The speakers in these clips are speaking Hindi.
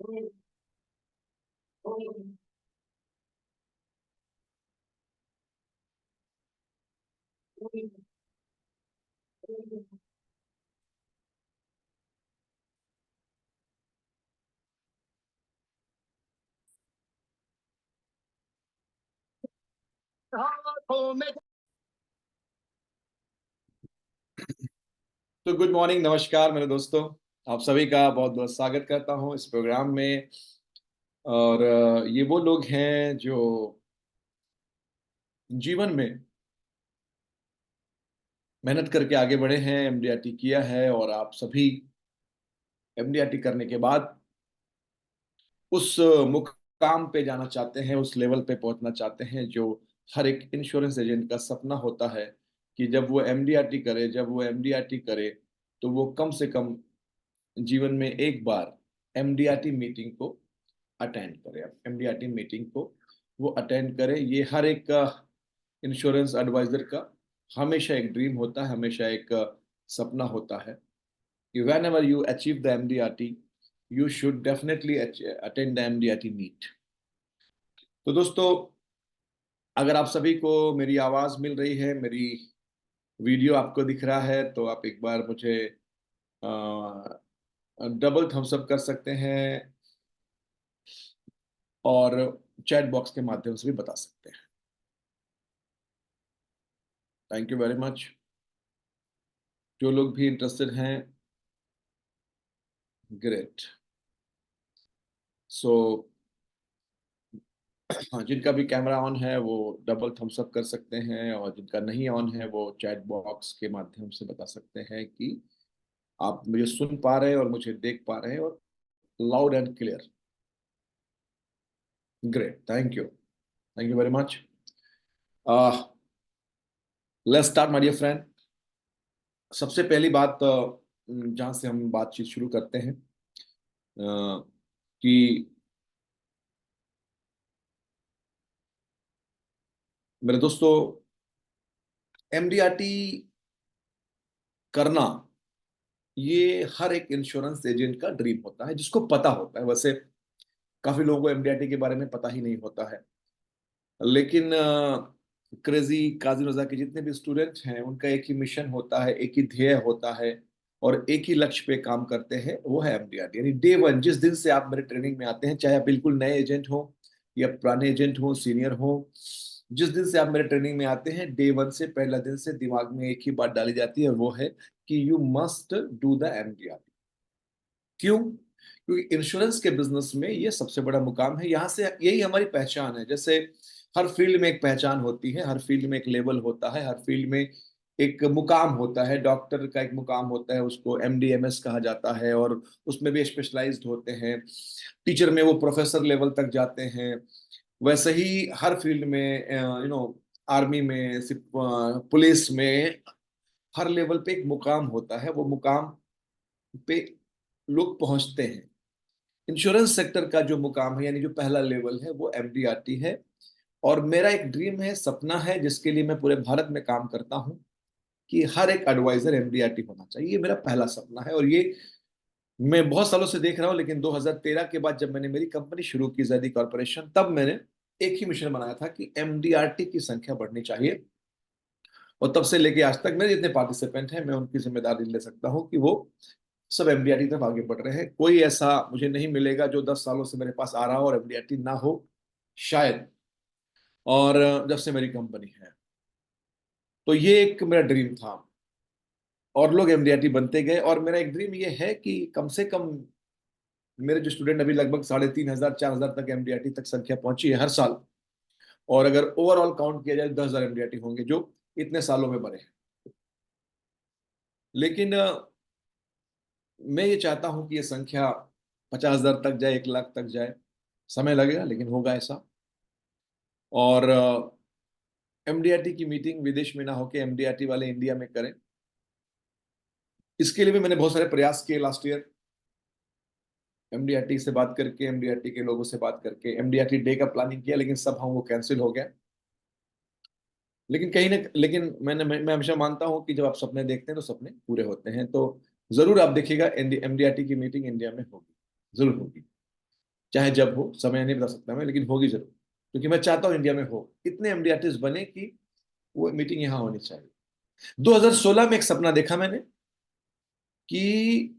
तो गुड मॉर्निंग, नमस्कार मेरे दोस्तों। आप सभी का बहुत बहुत स्वागत करता हूं इस प्रोग्राम में। और ये वो लोग हैं जो जीवन में मेहनत करके आगे बढ़े हैं, एमडीआरटी किया है, और आप सभी एमडीआरटी करने के बाद उस मुकाम पे जाना चाहते हैं, उस लेवल पे पहुंचना चाहते हैं जो हर एक इंश्योरेंस एजेंट का सपना होता है कि जब वो एमडीआरटी करे तो वो कम से कम जीवन में एक बार एमडीआरटी मीटिंग को अटेंड करे। एमडीआरटी मीटिंग को वो अटेंड करे, ये हर एक का इंश्योरेंस एडवाइजर का हमेशा एक ड्रीम होता है, हमेशा एक सपना होता है कि whenever you achieve the MDRT you should definitely attend the MDRT meet. तो दोस्तों, अगर आप सभी को मेरी आवाज मिल रही है, मेरी वीडियो आपको दिख रहा है, तो आप एक बार मुझे डबल थम्स अप कर सकते हैं और चैट बॉक्स के माध्यम से भी बता सकते हैं। Thank you very much. जो लोग भी इंटरेस्टेड हैं, ग्रेट। सो हाँ, जिनका भी कैमरा ऑन है वो डबल थम्स अप कर सकते हैं, और जिनका नहीं ऑन है वो चैट बॉक्स के माध्यम से बता सकते हैं कि आप मुझे सुन पा रहे हैं और मुझे देख पा रहे हैं, और loud and clear. Great, thank you very much. Let's start my dear friend. सबसे पहली बात, जहां से हम बातचीत शुरू करते हैं, कि मेरे दोस्तों, एमडीआरटी करना ये हर एक इंश्योरेंस एजेंट का ड्रीम होता है, जिसको पता होता है। वैसे काफी लोगों को एमडीआरटी के बारे में पता ही नहीं होता है, लेकिन क्रेजी काजी रजा के जितने भी स्टूडेंट हैं उनका एक ही मिशन होता है, एक ही ध्येय होता है, और एक ही लक्ष्य पे काम करते हैं, वो है एमडीआरटी। यानी डे वन, जिस दिन से आप मेरे ट्रेनिंग में आते हैं, चाहे आप बिल्कुल नए एजेंट हो या पुराने एजेंट हो, सीनियर हो, जिस दिन से आप मेरे ट्रेनिंग में आते हैं, डे वन से पहला दिन से दिमाग में एक ही बात डाली जाती है, वो है कि you must do the MDRT. क्यों? क्योंकि इंश्योरेंस के बिजनेस में ये सबसे बड़ा मुकाम है, यहां से यही हमारी पहचान है। जैसे हर फील्ड में एक पहचान होती है, हर फील्ड में एक लेवल होता है, हर फील्ड में एक मुकाम होता है। डॉक्टर का एक मुकाम होता है, उसको एमडीएमएस कहा जाता है, और उसमें भी स्पेशलाइज्ड होते हैं। टीचर में वो प्रोफेसर लेवल तक जाते हैं। वैसे ही हर फील्ड में, आर्मी में, पुलिस में, हर लेवल पे एक मुकाम होता है, वो मुकाम पे लोग पहुंचते हैं। इंश्योरेंस सेक्टर का जो मुकाम है, यानी जो पहला लेवल है, वो एमडीआरटी है। और मेरा एक ड्रीम है, सपना है, जिसके लिए मैं पूरे भारत में काम करता हूं, कि हर एक एडवाइजर एमडीआरटी होना चाहिए। ये मेरा पहला सपना है, और ये मैं बहुत सालों से देख रहा हूं। लेकिन 2013 के बाद जब मैंने मेरी कंपनी शुरू की, जैदी कॉर्पोरेशन, तब मैंने एक ही मिशन बनाया था कि एमडीआरटी की संख्या बढ़नी चाहिए। और तब से लेके आज तक मेरे जितने पार्टिसिपेंट हैं, मैं उनकी जिम्मेदारी ले सकता हूं कि वो सब एमडीआरटी तरफ आगे बढ़ रहे हैं। कोई ऐसा मुझे नहीं मिलेगा जो 10 सालों से मेरे पास आ रहा हो और एमडीआरटी ना हो, शायद। और जब से मेरी कंपनी है, तो ये एक मेरा ड्रीम था, और लोग एमडीआरटी बनते गए। और मेरा एक ड्रीम ये है कि कम से कम मेरे जो स्टूडेंट, अभी लगभग 3500 4000 तक एमडीआरटी तक संख्या पहुंची है हर साल। और अगर ओवरऑल काउंट किया जाए, 10,000 एमडीआरटी होंगे जो इतने सालों में बने हैं। लेकिन मैं ये चाहता हूं कि ये संख्या 50,000 तक जाए, 1 लाख तक जाए। समय लगेगा, लेकिन होगा ऐसा। और एमडीआरटी की मीटिंग विदेश में ना होके एमडीआरटी वाले इंडिया में करें, इसके लिए भी मैंने बहुत सारे प्रयास किए लास्ट ईयर। एमडीआरटी से बात करके, एमडीआरटी के लोगों से बात करके, एमडीआरटी डे का प्लानिंग किया, लेकिन सब हम वो कैंसिल हो गया। लेकिन कहीं ना, लेकिन मैं हमेशा मानता हूं कि जब आप सपने देखते हैं तो सपने पूरे होते हैं। तो जरूर आप देखिएगा, एमडीआरटी की मीटिंग इंडिया में होगी, जरूर होगी। चाहे जब हो, समय नहीं बता सकता मैं, लेकिन होगी जरूर, क्योंकि मैं चाहता हूँ इंडिया में हो, इतने एमडी आर्टिस्ट बने कि वो मीटिंग यहाँ होनी चाहिए। 2016 में एक सपना देखा मैंने कि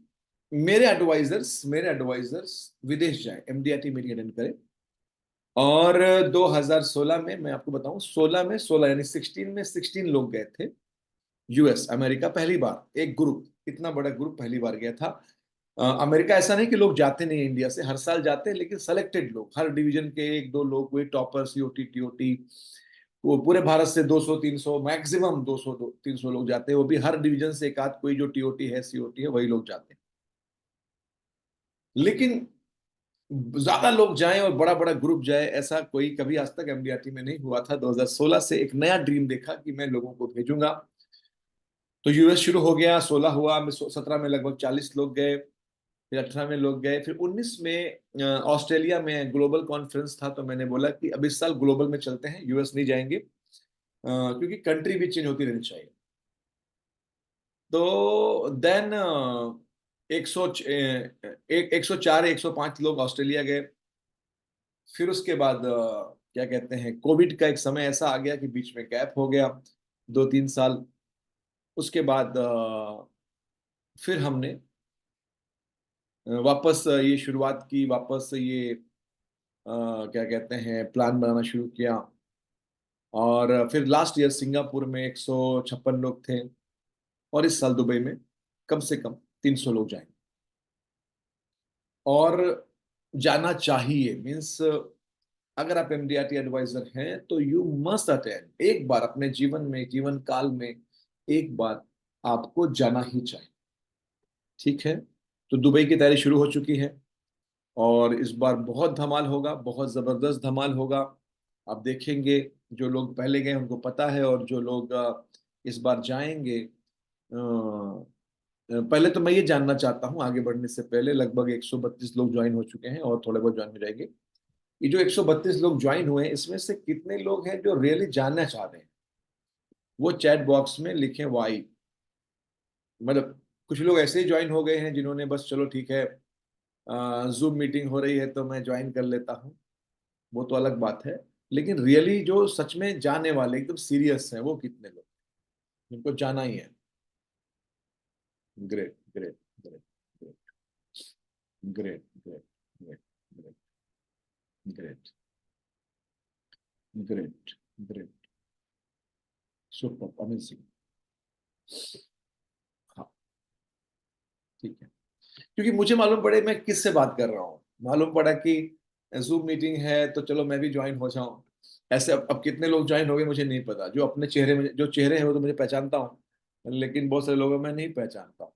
मेरे एडवाइजर्स विदेश जाए, एमडीआरटी मीटिंग अटेंड करें। और 2016 में मैं आपको बताऊं, 16 में 16 यानी 16 में 16 लोग गए थे यूएस, अमेरिका, पहली बार एक ग्रुप, इतना बड़ा ग्रुप पहली बार गया था। अमेरिका ऐसा नहीं कि लोग जाते नहीं इंडिया से, हर साल जाते हैं, लेकिन सेलेक्टेड लोग, हर डिवीजन के एक दो लोग, कोई टॉपर, सीओटी, टीओटी, वो पूरे भारत से 200-300, मैक्सिमम 200-300 लोग जाते हैं, वो भी हर डिवीजन से एक आध कोई जो टीओटी है, सीओटी है, वही लोग जाते हैं। लेकिन ज्यादा लोग जाएं और बड़ा बड़ा ग्रुप जाए, ऐसा कोई कभी आज तक एमडीआरटी में नहीं हुआ था। 2016 से एक नया ड्रीम देखा कि मैं लोगों को भेजूंगा। तो यूएस शुरू हो गया, 16 हुआ, 17 में लगभग 40 लोग गए, फिर 18 में लोग गए, फिर 19 में ऑस्ट्रेलिया में ग्लोबल कॉन्फ्रेंस था, तो मैंने बोला कि अब इस साल ग्लोबल में चलते हैं, यूएस नहीं जाएंगे, क्योंकि कंट्री भी चेंज होती रहनी चाहिए। तो देन 104 105 लोग ऑस्ट्रेलिया गए। फिर उसके बाद क्या कहते हैं, कोविड का एक समय ऐसा आ गया कि बीच में गैप हो गया 2-3 साल। उसके बाद फिर हमने वापस ये शुरुआत की, वापस ये क्या कहते हैं, प्लान बनाना शुरू किया। और फिर लास्ट ईयर सिंगापुर में 156 लोग थे, और इस साल दुबई में कम से कम 300 लोग जाएंगे। और जाना चाहिए, मीन्स अगर आप एमडीआरटी एडवाइजर हैं तो यू मस्ट अटेंड, एक बार अपने जीवन में, जीवन काल में एक बार आपको जाना ही चाहिए। ठीक है, तो दुबई की तैयारी शुरू हो चुकी है, और इस बार बहुत धमाल होगा, बहुत जबरदस्त धमाल होगा। आप देखेंगे, जो लोग पहले गए उनको पता है, और जो लोग इस बार जाएंगे, पहले तो मैं ये जानना चाहता हूँ, आगे बढ़ने से पहले, लगभग 132 लोग ज्वाइन हो चुके हैं और थोड़े बहुत ज्वाइन हो जाएंगे। ये जो 132 लोग ज्वाइन हुए हैं, इसमें से कितने लोग हैं जो रियली जानना चाह रहे हैं? वो चैट बॉक्स में लिखें वाई। मतलब कुछ लोग ऐसे ही ज्वाइन हो गए हैं जिन्होंने बस चलो ठीक है, जूम मीटिंग हो रही है तो मैं ज्वाइन कर लेता हूँ, वो तो अलग बात है। लेकिन रियली जो सच में जाने वाले, एकदम सीरियस हैं, वो कितने लोग जिनको जाना ही है? Great, great, great, great, great, great, great, great, great, great, super, amazing. हाँ, ठीक है। क्योंकि मुझे मालूम पड़े मैं किससे बात कर रहा हूँ, मालूम पड़ा कि जूम मीटिंग है तो चलो मैं भी ज्वाइन हो जाऊं। ऐसे अब कितने लोग ज्वाइन हो गए मुझे नहीं पता, जो अपने चेहरे में, जो चेहरे हैं वो तो मुझे पहचानता हूँ, लेकिन बहुत सारे लोगों में नहीं पहचानता हूँ।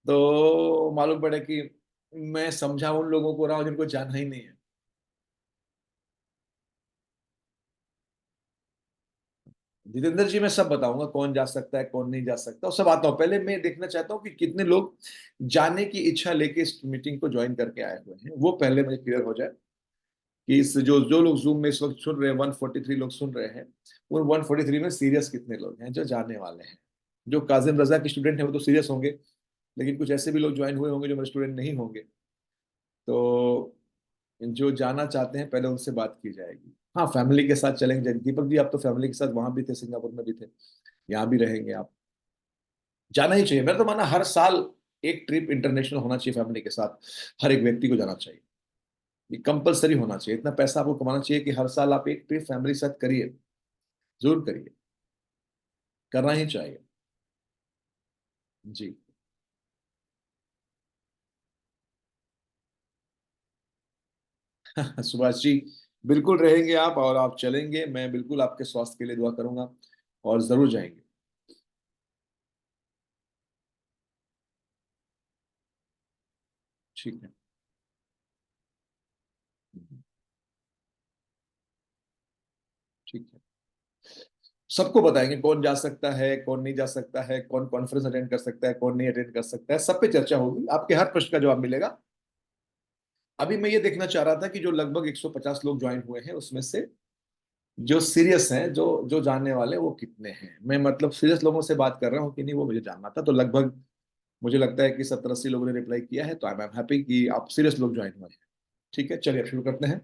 तो मालूम पड़ा कि मैं समझा उन लोगों को रहा हूँ जिनको जाना ही नहीं है। जितेंद्र जी, मैं सब बताऊंगा कौन जा सकता है कौन नहीं जा सकता, और सब आता हूँ। पहले मैं देखना चाहता हूँ कि कितने लोग जाने की इच्छा लेके इस मीटिंग को ज्वाइन करके आए हुए हैं, वो पहले मुझे क्लियर हो जाए कि इस जो जो लोग जूम में इस वक्त सुन रहे हैं, 143 लोग सुन रहे हैं, उन 143 में सीरियस कितने लोग हैं जो जाने वाले हैं। जो काजिम रजा के स्टूडेंट हैं वो तो सीरियस होंगे, लेकिन कुछ ऐसे भी लोग ज्वाइन हुए होंगे जो मेरे स्टूडेंट नहीं होंगे। तो जो जाना चाहते हैं पहले उनसे बात की जाएगी। हाँ, फैमिली के साथ चलेंगे, दीपक जी आप तो फैमिली के साथ वहां भी थे, सिंगापुर में भी थे, यहाँ भी रहेंगे आप। जाना ही चाहिए, मेरा तो मानना हर साल एक ट्रिप इंटरनेशनल होना चाहिए फैमिली के साथ, हर एक व्यक्ति को जाना चाहिए, ये कंपलसरी होना चाहिए। इतना पैसा आपको कमाना चाहिए कि हर साल आप एक ट्रिप फैमिली के साथ करिए, जरूर करिए, करना ही चाहिए। जी। सुभाष जी, बिल्कुल रहेंगे आप, और आप चलेंगे, मैं बिल्कुल आपके स्वास्थ्य के लिए दुआ करूंगा, और जरूर जाएंगे। ठीक है। ठीक है, सबको बताएंगे कौन जा सकता है कौन नहीं जा सकता है, कौन कॉन्फ्रेंस अटेंड कर सकता है कौन नहीं अटेंड कर सकता है, सब पे चर्चा होगी, आपके हर प्रश्न का जवाब मिलेगा। अभी मैं ये देखना चाह रहा था कि जो लगभग 150 लोग ज्वाइन हुए हैं, उसमें से जो सीरियस हैं, जो जो जानने वाले, वो कितने हैं। मैं मतलब सीरियस लोगों से बात कर रहा हूँ कि नहीं, वो मुझे जानना था। तो लगभग मुझे लगता है कि 70-80 लोगों ने रिप्लाई किया है, तो आई एम हैप्पी कि आप सीरियस लोग ज्वाइन हुए हैं। ठीक है, चलिए अब शुरू करते हैं।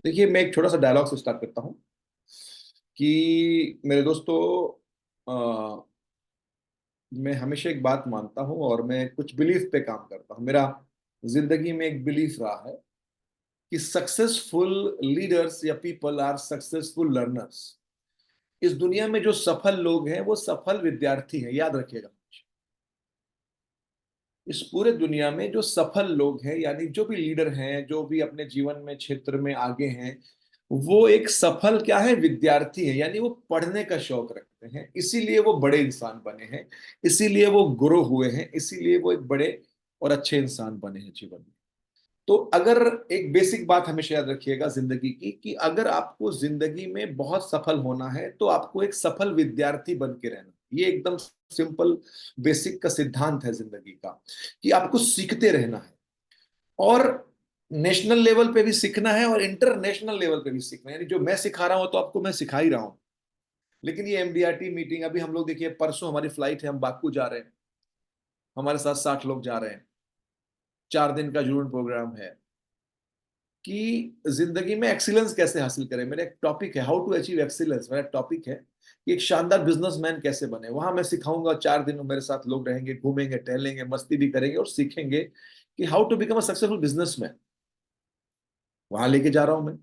देखिए, मैं एक छोटा सा डायलॉग से स्टार्ट करता हूँ कि मेरे दोस्तों, अ, मैं हमेशा एक बात मानता हूँ और मैं कुछ बिलीफ पे काम करता हूँ। मेरा जिंदगी में एक बिलीफ रहा है कि सक्सेसफुल लीडर्स या पीपल आर सक्सेसफुल लर्नर्स। इस दुनिया में जो सफल लोग हैं वो सफल विद्यार्थी हैं, याद रखिएगा। इस पूरे दुनिया में जो सफल लोग हैं, यानी जो भी लीडर हैं, जो भी अपने जीवन में क्षेत्र में आगे हैं, वो एक सफल क्या है, विद्यार्थी है। यानी वो पढ़ने का शौक रखते हैं, इसीलिए वो बड़े इंसान बने हैं, इसीलिए वो ग्रो हुए हैं, इसीलिए वो एक बड़े और अच्छे इंसान बने हैं जीवन में। तो अगर एक बेसिक बात हमेशा याद रखिएगा जिंदगी की, कि अगर आपको जिंदगी में बहुत सफल होना है तो आपको एक सफल विद्यार्थी बन के रहना। ये एकदम सिंपल बेसिक का सिद्धांत है जिंदगी का, कि आपको सीखते रहना है। और नेशनल लेवल पे भी सीखना है और इंटरनेशनल लेवल पे भी सीखना है। यानी जो मैं सिखा रहा हूं तो आपको मैं सिखा ही रहा हूं। लेकिन ये एमडीआरटी मीटिंग, अभी हम लोग देखिए, परसों हमारी फ्लाइट है, हम बाकू जा रहे हैं। हमारे साथ 60 लोग जा रहे हैं। 4 दिन का जुनून प्रोग्राम है कि जिंदगी में एक्सीलेंस कैसे हासिल करें। मेरा एक टॉपिक है, हाउ टू अचीव एक्सीलेंस। मेरा टॉपिक है कि एक शानदार बिजनेसमैन कैसे बने। वहां मैं सिखाऊंगा। 4 दिन में मेरे साथ लोग रहेंगे, घूमेंगे, टहलेंगे, मस्ती भी करेंगे और सीखेंगे कि how to become a successful businessman. वहां लेके जा रहा हूं मैं।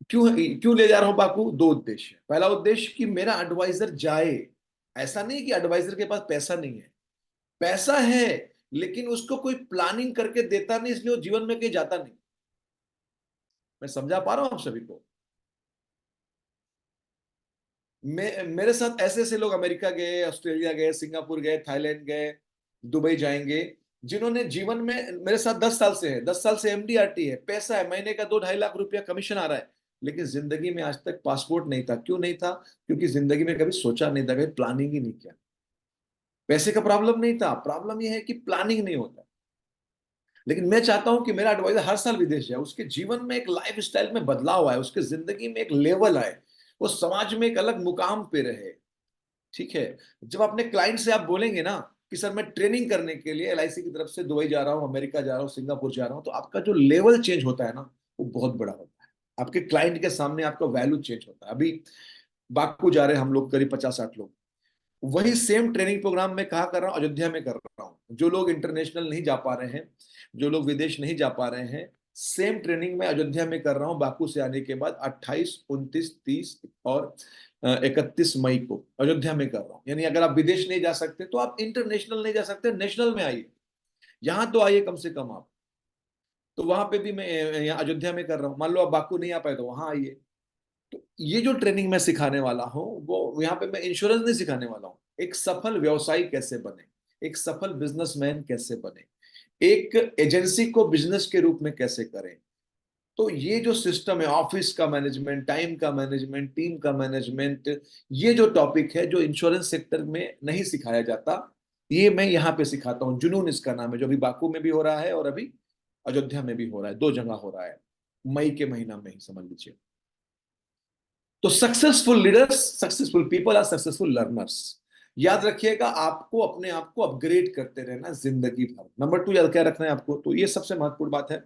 क्यों क्यों ले जा रहा हूं बाकू? 2 उद्देश्य। पहला उद्देश्य कि मेरा एडवाइजर जाए। ऐसा नहीं कि एडवाइजर के पास पैसा नहीं है, पैसा है, लेकिन उसको कोई प्लानिंग करके देता नहीं, इसलिए वो जीवन में कहीं जाता नहीं। मैं समझा पा रहा हूं आप सभी को? मेरे साथ ऐसे ऐसे लोग अमेरिका गए, ऑस्ट्रेलिया गए, सिंगापुर गए, थाईलैंड गए, दुबई जाएंगे, जिन्होंने जीवन में, मेरे साथ 10 साल से है, 10 साल से एमडीआरटी है, पैसा है, महीने का 2-2.5 लाख रुपया कमीशन आ रहा है, लेकिन जिंदगी में आज तक पासपोर्ट नहीं था। क्यों नहीं था? क्योंकि जिंदगी में कभी सोचा नहीं था, कभी प्लानिंग ही नहीं किया। पैसे का प्रॉब्लम नहीं था, प्रॉब्लम यह है कि प्लानिंग नहीं होता। लेकिन मैं चाहता हूं कि मेरा एडवाइजर हर साल विदेश जाए, उसके जीवन में एक लाइफ स्टाइल में बदलाव आए, उसके जिंदगी में एक लेवल आए, वो समाज में एक अलग मुकाम पे रहे। ठीक है। जब अपने क्लाइंट से आप बोलेंगे ना कि सर मैं ट्रेनिंग करने के लिए एलआईसी की तरफ से दुबई जा रहा हूँ, अमेरिका जा रहा हूँ, सिंगापुर जा रहा हूँ, तो आपका जो लेवल चेंज होता है ना, वो बहुत बड़ा होता है। आपके क्लाइंट के सामने आपका वैल्यू चेंज होता है। अभी बाकू जा रहे हैं हम लोग, करीब 50-60 लोग। वही सेम ट्रेनिंग प्रोग्राम में कहा कर रहा हूँ, अयोध्या में कर रहा हूँ। जो लोग इंटरनेशनल नहीं जा पा रहे हैं, जो लोग विदेश नहीं जा पा रहे हैं, सेम ट्रेनिंग में अयोध्या में कर रहा हूँ बाकू से आने के बाद। 28, 29, 30 और 31 मई को अयोध्या में कर रहा हूँ। यानी अगर आप विदेश नहीं जा सकते तो आप इंटरनेशनल नहीं जा सकते, नेशनल में आइए। यहां तो आइए कम से कम आप। तो वहां पे भी मैं यहाँ अयोध्या में कर रहा हूँ। मान लो आप बाकू नहीं आ पाए तो वहां आइए। तो ये जो ट्रेनिंग मैं सिखाने वाला हूँ, वो यहाँ पे मैं इंश्योरेंस नहीं सिखाने वाला हूँ। एक सफल व्यवसायी कैसे बने, एक सफल बिजनेसमैन कैसे बने, एक एजेंसी को बिजनेस के रूप में कैसे करें। तो ये जो सिस्टम है, ऑफिस का मैनेजमेंट, टाइम का मैनेजमेंट, टीम का मैनेजमेंट, ये जो टॉपिक है जो इंश्योरेंस सेक्टर में नहीं सिखाया जाता, ये मैं यहाँ पे सिखाता हूँ। जुनून इसका नाम है, जो अभी बाकू में भी हो रहा है और अभी अयोध्या में भी हो रहा है। 2 जगह हो रहा है, मई के महीना में ही समझ लीजिए। तो successful leaders, successful people are successful learners. याद रखिएगा, आपको अपने आप को अपग्रेड करते रहना जिंदगी भर। नंबर 2 याद क्या रखना है आपको, तो ये सबसे महत्वपूर्ण बात है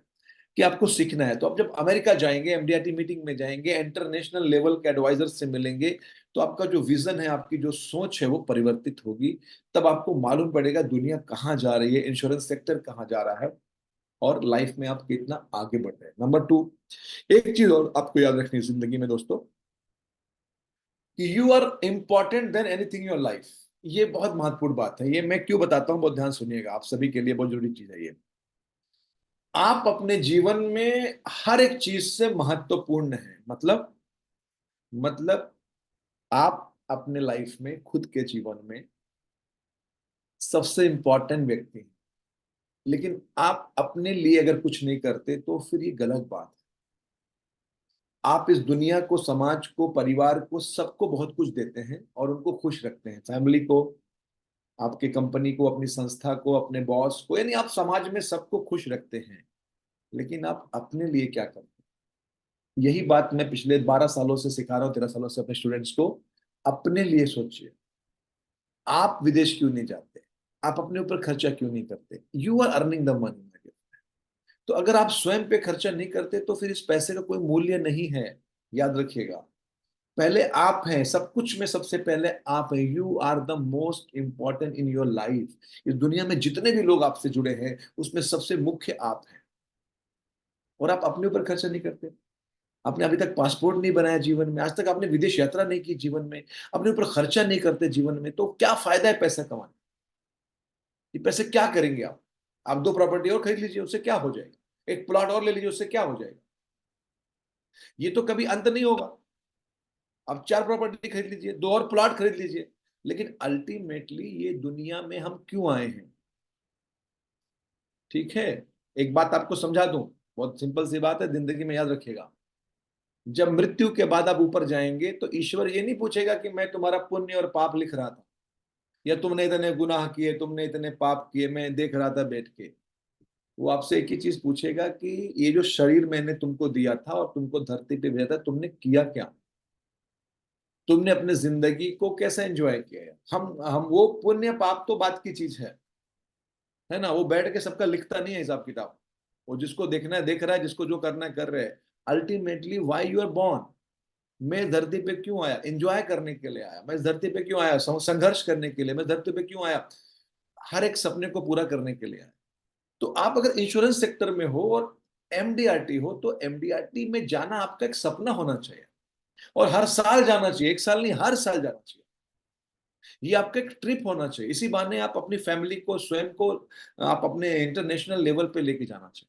कि आपको सीखना है। तो आप जब अमेरिका जाएंगे, एमडीआरटी मीटिंग में जाएंगे, इंटरनेशनल लेवल के एडवाइजर से मिलेंगे, तो आपका जो विजन है, आपकी जो सोच है, वो परिवर्तित होगी। तब आपको मालूम पड़ेगा दुनिया कहाँ जा रही है, इंश्योरेंस सेक्टर कहाँ जा रहा है, और लाइफ में आप कितना आगे बढ़ रहे हैं। नंबर 2, एक चीज और आपको याद रखनी है जिंदगी में दोस्तों, कि you are important than anything in your life. ये बहुत महत्वपूर्ण बात है। ये मैं क्यों बताता हूं, बहुत ध्यान सुनिएगा, आप सभी के लिए बहुत जरूरी चीज है ये। आप अपने जीवन में हर एक चीज से महत्वपूर्ण है। मतलब आप अपने लाइफ में, खुद के जीवन में सबसे इंपॉर्टेंट व्यक्ति हैं। लेकिन आप अपने लिए अगर कुछ नहीं करते तो फिर ये गलत बात है। आप इस दुनिया को, समाज को, परिवार को, सबको बहुत कुछ देते हैं और उनको खुश रखते हैं, फैमिली को, आपके कंपनी को, अपनी संस्था को, अपने बॉस को, यानी आप समाज में सबको खुश रखते हैं। लेकिन आप अपने लिए क्या करते हैं? यही बात मैं पिछले 12 सालों से सिखा रहा हूँ, 13 सालों से अपने स्टूडेंट्स को। अपने लिए सोचिए। आप विदेश क्यों नहीं जाते? आप अपने ऊपर खर्चा क्यों नहीं करते? You are earning the money. तो अगर आप स्वयं पे खर्चा नहीं करते तो फिर इस पैसे का कोई मूल्य नहीं है। याद रखिएगा, पहले आप हैं, सब कुछ में सबसे पहले आप हैं। You are the most important in your life. इस दुनिया में जितने भी लोग आपसे जुड़े हैं उसमें सबसे मुख्य आप हैं, और आप अपने ऊपर खर्चा नहीं करते। आपने अभी तक पासपोर्ट नहीं बनाया जीवन में, आज तक आपने विदेश यात्रा नहीं की जीवन में, अपने ऊपर खर्चा नहीं करते जीवन में, तो क्या फायदा है पैसा कमाने? ये पैसे क्या करेंगे आप 2 प्रॉपर्टी और खरीद लीजिए, उससे क्या हो जाएगा? एक प्लॉट और ले लीजिए, उससे क्या हो जाएगा? ये तो कभी अंत नहीं होगा। आप 4 प्रॉपर्टी खरीद लीजिए, 2 और प्लॉट खरीद लीजिए, लेकिन अल्टीमेटली ये दुनिया में हम क्यों आए हैं? ठीक है, एक बात आपको समझा दूं, बहुत सिंपल सी बात है, जिंदगी में याद रखिएगा। जब मृत्यु के बाद आप ऊपर जाएंगे तो ईश्वर ये नहीं पूछेगा कि मैं तुम्हारा पुण्य और पाप लिख रहा था, या तुमने इतने गुनाह किए, तुमने इतने पाप किए, मैं देख रहा था बैठ के। वो आपसे एक ही चीज पूछेगा कि ये जो शरीर मैंने तुमको दिया था और तुमको धरती पे भेजा था, तुमने किया क्या? तुमने अपने जिंदगी को कैसे एंजॉय किया है? हम वो पुण्य पाप तो बात की चीज है ना, वो बैठ के सबका लिखता नहीं है हिसाब किताब। वो जिसको देखना है देख रहा है, जिसको जो करना है कर रहे हैं। Ultimately why you are born? मैं इस धरती पे क्यों आया? एंजॉय करने के लिए आया। मैं इस धरती पे क्यों आया? संघर्ष करने के लिए। मैं इस धरती पे क्यों आया? हर एक सपने को पूरा करने के लिए आया। तो आप अगर इंश्योरेंस सेक्टर में हो और एमडीआरटी हो, तो एमडीआरटी में जाना आपका एक सपना होना चाहिए, और हर साल जाना चाहिए, एक साल नहीं, हर साल जाना चाहिए। ये आपका एक ट्रिप होना चाहिए। इसी बहाने आप अपनी फैमिली को, स्वयं को आप अपने इंटरनेशनल लेवल पे लेके जाना चाहिए।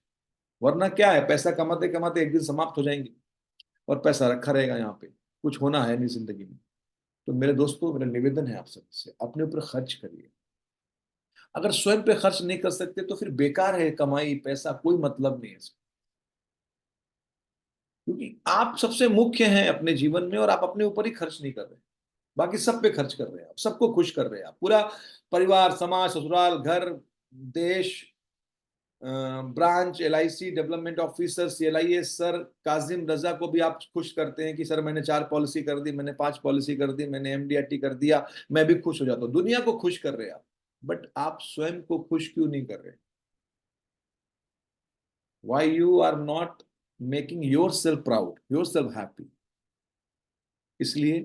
वरना क्या है, पैसा कमाते कमाते एक दिन समाप्त हो जाएंगे और पैसा रखा रहेगा यहाँ पे, कुछ होना है नहीं जिंदगी में। तो मेरे दोस्तों, मेरा निवेदन है आप सबसे, अपने ऊपर खर्च करिए। अगर स्वयं पे खर्च नहीं कर सकते तो फिर बेकार है कमाई, पैसा कोई मतलब नहीं है इसका। क्योंकि आप सबसे मुख्य हैं अपने जीवन में, और आप अपने ऊपर ही खर्च नहीं कर रहे, बाकी सब पे खर्च कर रहे हैं। आप सबको खुश कर रहे हैं, आप पूरा परिवार, समाज, ससुराल, घर, देश, branch, LIC development officer, CLIS sir Kazim Raza को भी आप खुश करते हैं कि सर मैंने 4 पॉलिसी कर दी, मैंने 5 पॉलिसी कर दी, मैंने एमडीआरटी कर दिया, मैं भी खुश हो जाता हूँ। दुनिया को खुश कर रहे हैं आप, बट आप स्वयं को खुश क्यों नहीं कर रहे? Why you are not making yourself proud, yourself happy? इसलिए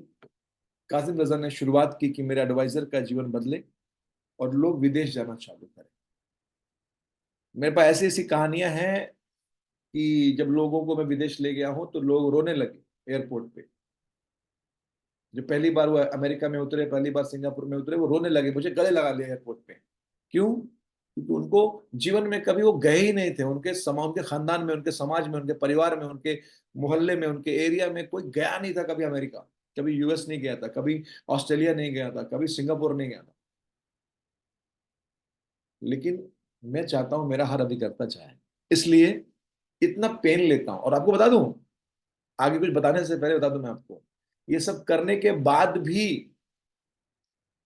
कासिम रजा ने शुरुआत की कि मेरे एडवाइजर का जीवन बदले और लोग विदेश जाना चालू करें। मेरे पास ऐसी ऐसी कहानियां हैं कि जब लोगों को मैं विदेश ले गया हूं तो लोग रोने लगे एयरपोर्ट पे। जो पहली बार वो अमेरिका में उतरे, पहली बार सिंगापुर में उतरे, वो रोने लगे, मुझे गले लगा लिया एयरपोर्ट पे। क्यों? क्योंकि उनको जीवन में कभी वो गए ही नहीं थे। उनके खानदान में, उनके समाज में, उनके परिवार में, उनके मोहल्ले में, उनके एरिया में कोई गया नहीं था कभी अमेरिका, कभी यूएस नहीं गया था, कभी ऑस्ट्रेलिया नहीं गया था, कभी सिंगापुर नहीं गया था। लेकिन मैं चाहता हूं मेरा हर अभिकर्ता चाहे, इसलिए इतना पेन लेता हूं। और आपको बता दूं, आगे कुछ बताने से पहले बता दूं मैं आपको, ये सब करने के बाद भी,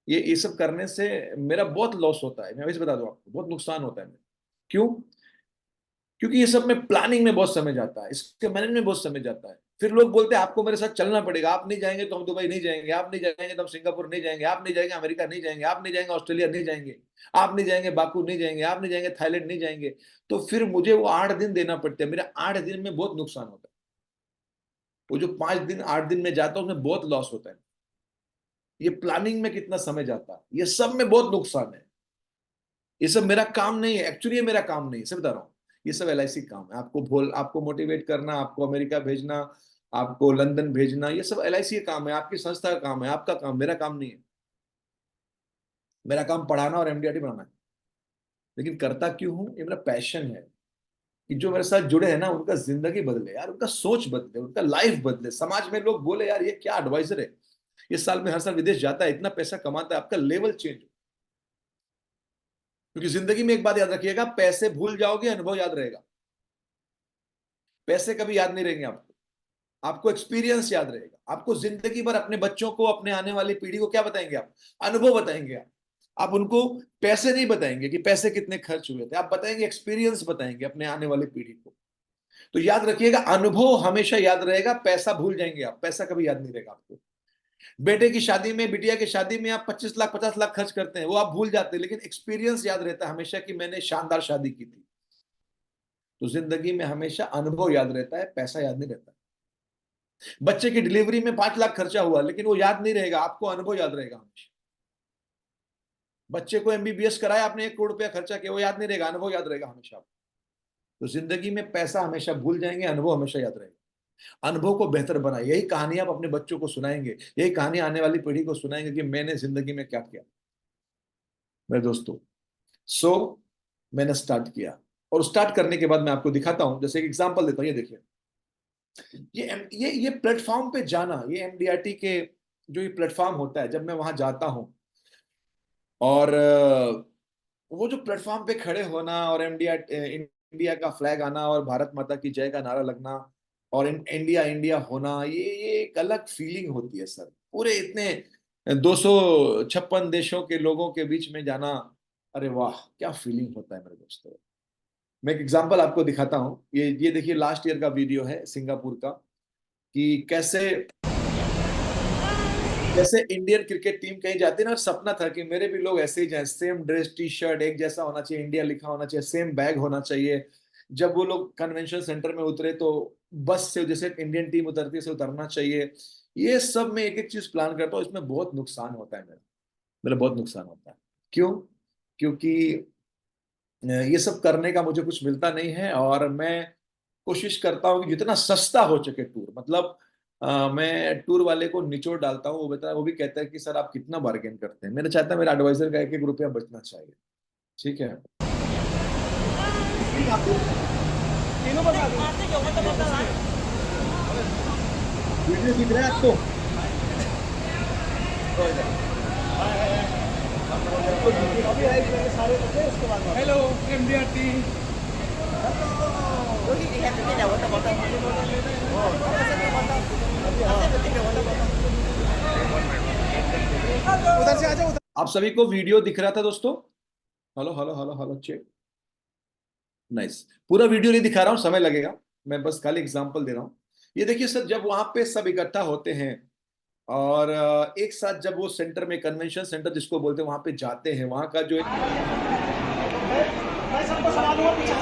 ये सब करने से मेरा बहुत लॉस होता है। मैं वैसे बता दूं आपको, बहुत नुकसान होता है मेरा। क्यों? क्योंकि ये सब में प्लानिंग में बहुत समय जाता है, इसके मैनेजमेंट में बहुत समय जाता है। फिर लोग बोलते हैं आपको मेरे साथ चलना पड़ेगा, आप नहीं जाएंगे तो हम दुबई नहीं जाएंगे, आप नहीं जाएंगे तो हम सिंगापुर नहीं जाएंगे, आप नहीं जाएंगे अमेरिका नहीं जाएंगे, आप नहीं जाएंगे ऑस्ट्रेलिया नहीं जाएंगे, आप नहीं जाएंगे बाकू नहीं जाएंगे, आप नहीं जाएंगे थाईलैंड नहीं जाएंगे। तो फिर मुझे वो 8 दिन देना पड़ता है। मेरा 8 दिन में बहुत नुकसान होता है। वो जो 5 दिन 8 दिन में जाता है उसमें बहुत लॉस होता है। ये प्लानिंग में कितना समय जाता है, ये सब में बहुत नुकसान है। ये सब मेरा काम नहीं है, एक्चुअली ये मेरा काम नहीं है, सब बता रहा हूँ। ये सब एलआईसी काम है, आपको मोटिवेट करना, आपको अमेरिका भेजना, आपको लंदन भेजना, ये सब एलआईसी का काम है, आपकी संस्था का काम है, आपका काम, मेरा काम नहीं है। मेरा काम पढ़ाना और एमडीआरटी बनाना है। लेकिन करता क्यों हूं? ये मेरा पैशन है कि जो मेरे साथ जुड़े हैं ना, उनका जिंदगी बदले यार, उनका सोच बदले, उनका लाइफ बदले, समाज में लोग बोले यार ये क्या एडवाइजर है, ये साल में हर साल विदेश जाता है, इतना पैसा कमाता है, आपका लेवल चेंज। क्योंकि जिंदगी में एक बात याद रखिएगा, पैसे भूल जाओगे, अनुभव याद रहेगा। पैसे कभी याद नहीं रहेंगे आपको, आपको एक्सपीरियंस याद रहेगा। आपको जिंदगी भर अपने बच्चों को, अपने आने वाली पीढ़ी को क्या बताएंगे आप? अनुभव बताएंगे आप उनको पैसे नहीं बताएंगे कि पैसे कितने खर्च हुए थे, आप बताएंगे, एक्सपीरियंस बताएंगे अपने आने वाली पीढ़ी को। तो याद रखिएगा, अनुभव हमेशा याद रहेगा, पैसा भूल जाएंगे आप, पैसा कभी याद नहीं रहेगा आपको। बेटे की शादी में, बिटिया की शादी में आप 25 लाख 50 लाख खर्च करते हैं, वो आप भूल जाते हैं, लेकिन एक्सपीरियंस याद रहता है हमेशा कि मैंने शानदार शादी की थी। तो जिंदगी में हमेशा अनुभव याद रहता है, पैसा याद नहीं रहता। बच्चे की डिलीवरी में 5 लाख खर्चा हुआ, लेकिन वो याद नहीं रहेगा, आपको अनुभव याद रहेगा हमेशा। बच्चे को एमबीबीएस कराया आपने, 1 करोड़ रुपया खर्चा किया, वो याद नहीं रहेगा, अनुभव याद रहेगा हमेशा। तो जिंदगी में पैसा हमेशा भूल जाएंगे, अनुभव हमेशा याद रहेगा। अनुभव को बेहतर बनाए, यही कहानी आप अपने बच्चों को सुनाएंगे, यही कहानी आने वाली पीढ़ी को सुनाएंगे कि मैंने जिंदगी में क्या किया। मेरे दोस्तों, सो मैंने स्टार्ट किया, और स्टार्ट करने के बाद मैं आपको दिखाता हूं, जैसे एक एग्जांपल देता हूं, ये देखिए। ये प्लेटफॉर्म पे जाना, ये एमडीआरटी के जो ये प्लेटफॉर्म होता है, जब मैं वहां जाता हूं और वो जो प्लेटफॉर्म पे खड़े होना और इंडिया का फ्लैग आना और भारत माता की जय का नारा लगना और इंडिया इंडिया होना, ये एक अलग फीलिंग होती है सर। पूरे इतने 256 देशों के लोगों के बीच में जाना, अरे वाह क्या फीलिंग होता है मेरे दोस्तों। मैं एक एग्जांपल आपको दिखाता हूँ, ये देखिए, लास्ट ईयर का वीडियो है सिंगापुर का, कि कैसे जैसे इंडियन क्रिकेट टीम कहीं जाती है ना, सपना था कि मेरे भी लोग ऐसे ही जाए, सेम ड्रेस टी शर्ट एक जैसा होना चाहिए, इंडिया लिखा होना चाहिए, सेम बैग होना चाहिए। जब वो लोग कन्वेंशन सेंटर में उतरे तो बस से जैसे इंडियन टीम उतरती है से उतरना चाहिए। ये सब मैं एक एक चीज प्लान करता हूँ, इसमें बहुत नुकसान होता है मेरा, बहुत नुकसान होता है। क्यों? क्योंकि ये सब करने का मुझे कुछ मिलता नहीं है, और मैं कोशिश करता हूँ कि जितना सस्ता हो सके टूर, मतलब मैं टूर वाले को निचोड़ डालता हूँ, वो भी कहता है कि सर आप कितना बार्गेन करते हैं। मैंने चाहता है मेरा एडवाइजर का एक एक रुपया बचना चाहिए। ठीक है, वीडियो दिख रहा है आपको? Hello MDRT. उधर से आ जाओ। आप सभी को वीडियो दिख रहा था दोस्तों? Hello hello hello hello, check. Nice. पूरा वीडियो नहीं दिखा रहा हूँ, समय लगेगा, मैं बस खाली एग्जांपल दे रहा हूँ। ये देखिए सर, जब वहां पे सब इकट्ठा होते हैं और एक साथ जब वो सेंटर में, कन्वेंशन सेंटर जिसको बोलते हैं, वहां पे जाते हैं, वहां का जो एक मैं सबको सलाह दूंगा पीछे से।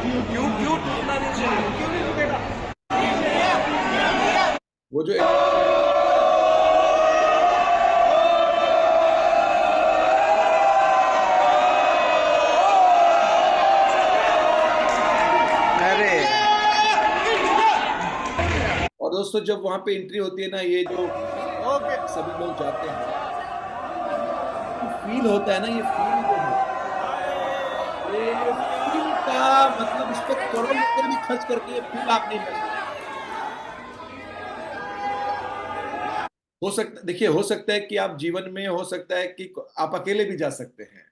क्यों क्यों क्यों नहीं रुकेगा? वो जो और दोस्तों जब वहां पे एंट्री होती है ना, ये जो सभी लोग जाते हैं, फील होता है ना, ये फील जो है, ये फील का मतलब, इस पे करोड़ रुपया भी खर्च करके ये फील आप नहीं ले सकते। हो सकता, देखिए, हो सकता है कि आप जीवन में, हो सकता है कि आप अकेले भी जा सकते हैं,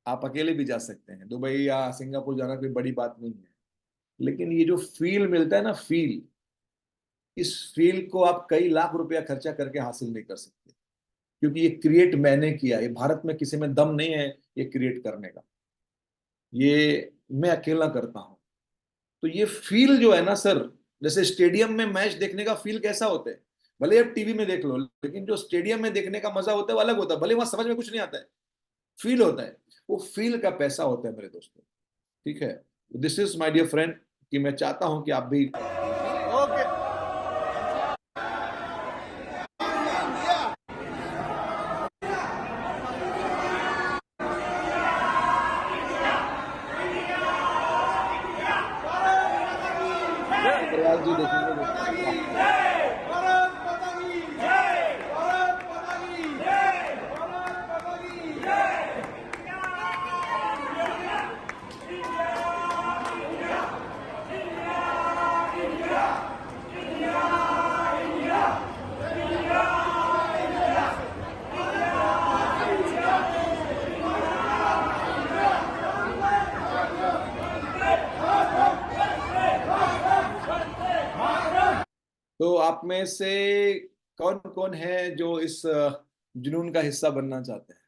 आप अकेले भी जा सकते हैं, दुबई या सिंगापुर जाना कोई बड़ी बात नहीं है। लेकिन ये जो फील मिलता है ना, फील, इस फील को आप कई लाख रुपया खर्चा करके हासिल नहीं कर सकते, क्योंकि ये क्रिएट मैंने किया, ये भारत में किसी में दम नहीं है ये क्रिएट करने का, ये मैं अकेला करता हूं। तो ये फील जो है ना सर, जैसे स्टेडियम में मैच देखने का फील कैसा होता है, भले आप टीवी में देख लो, लेकिन जो स्टेडियम में देखने का मजा होता है वो अलग होता है, भले वहां समझ में कुछ नहीं आता है, फील होता है, वो फील का पैसा होता है मेरे दोस्तों। ठीक है, this is my dear friend, कि मैं चाहता हूं कि आप भी प्रयास जी देखेंगे दोस्तों। तो आप में से कौन कौन है जो इस जुनून का हिस्सा बनना चाहते हैं?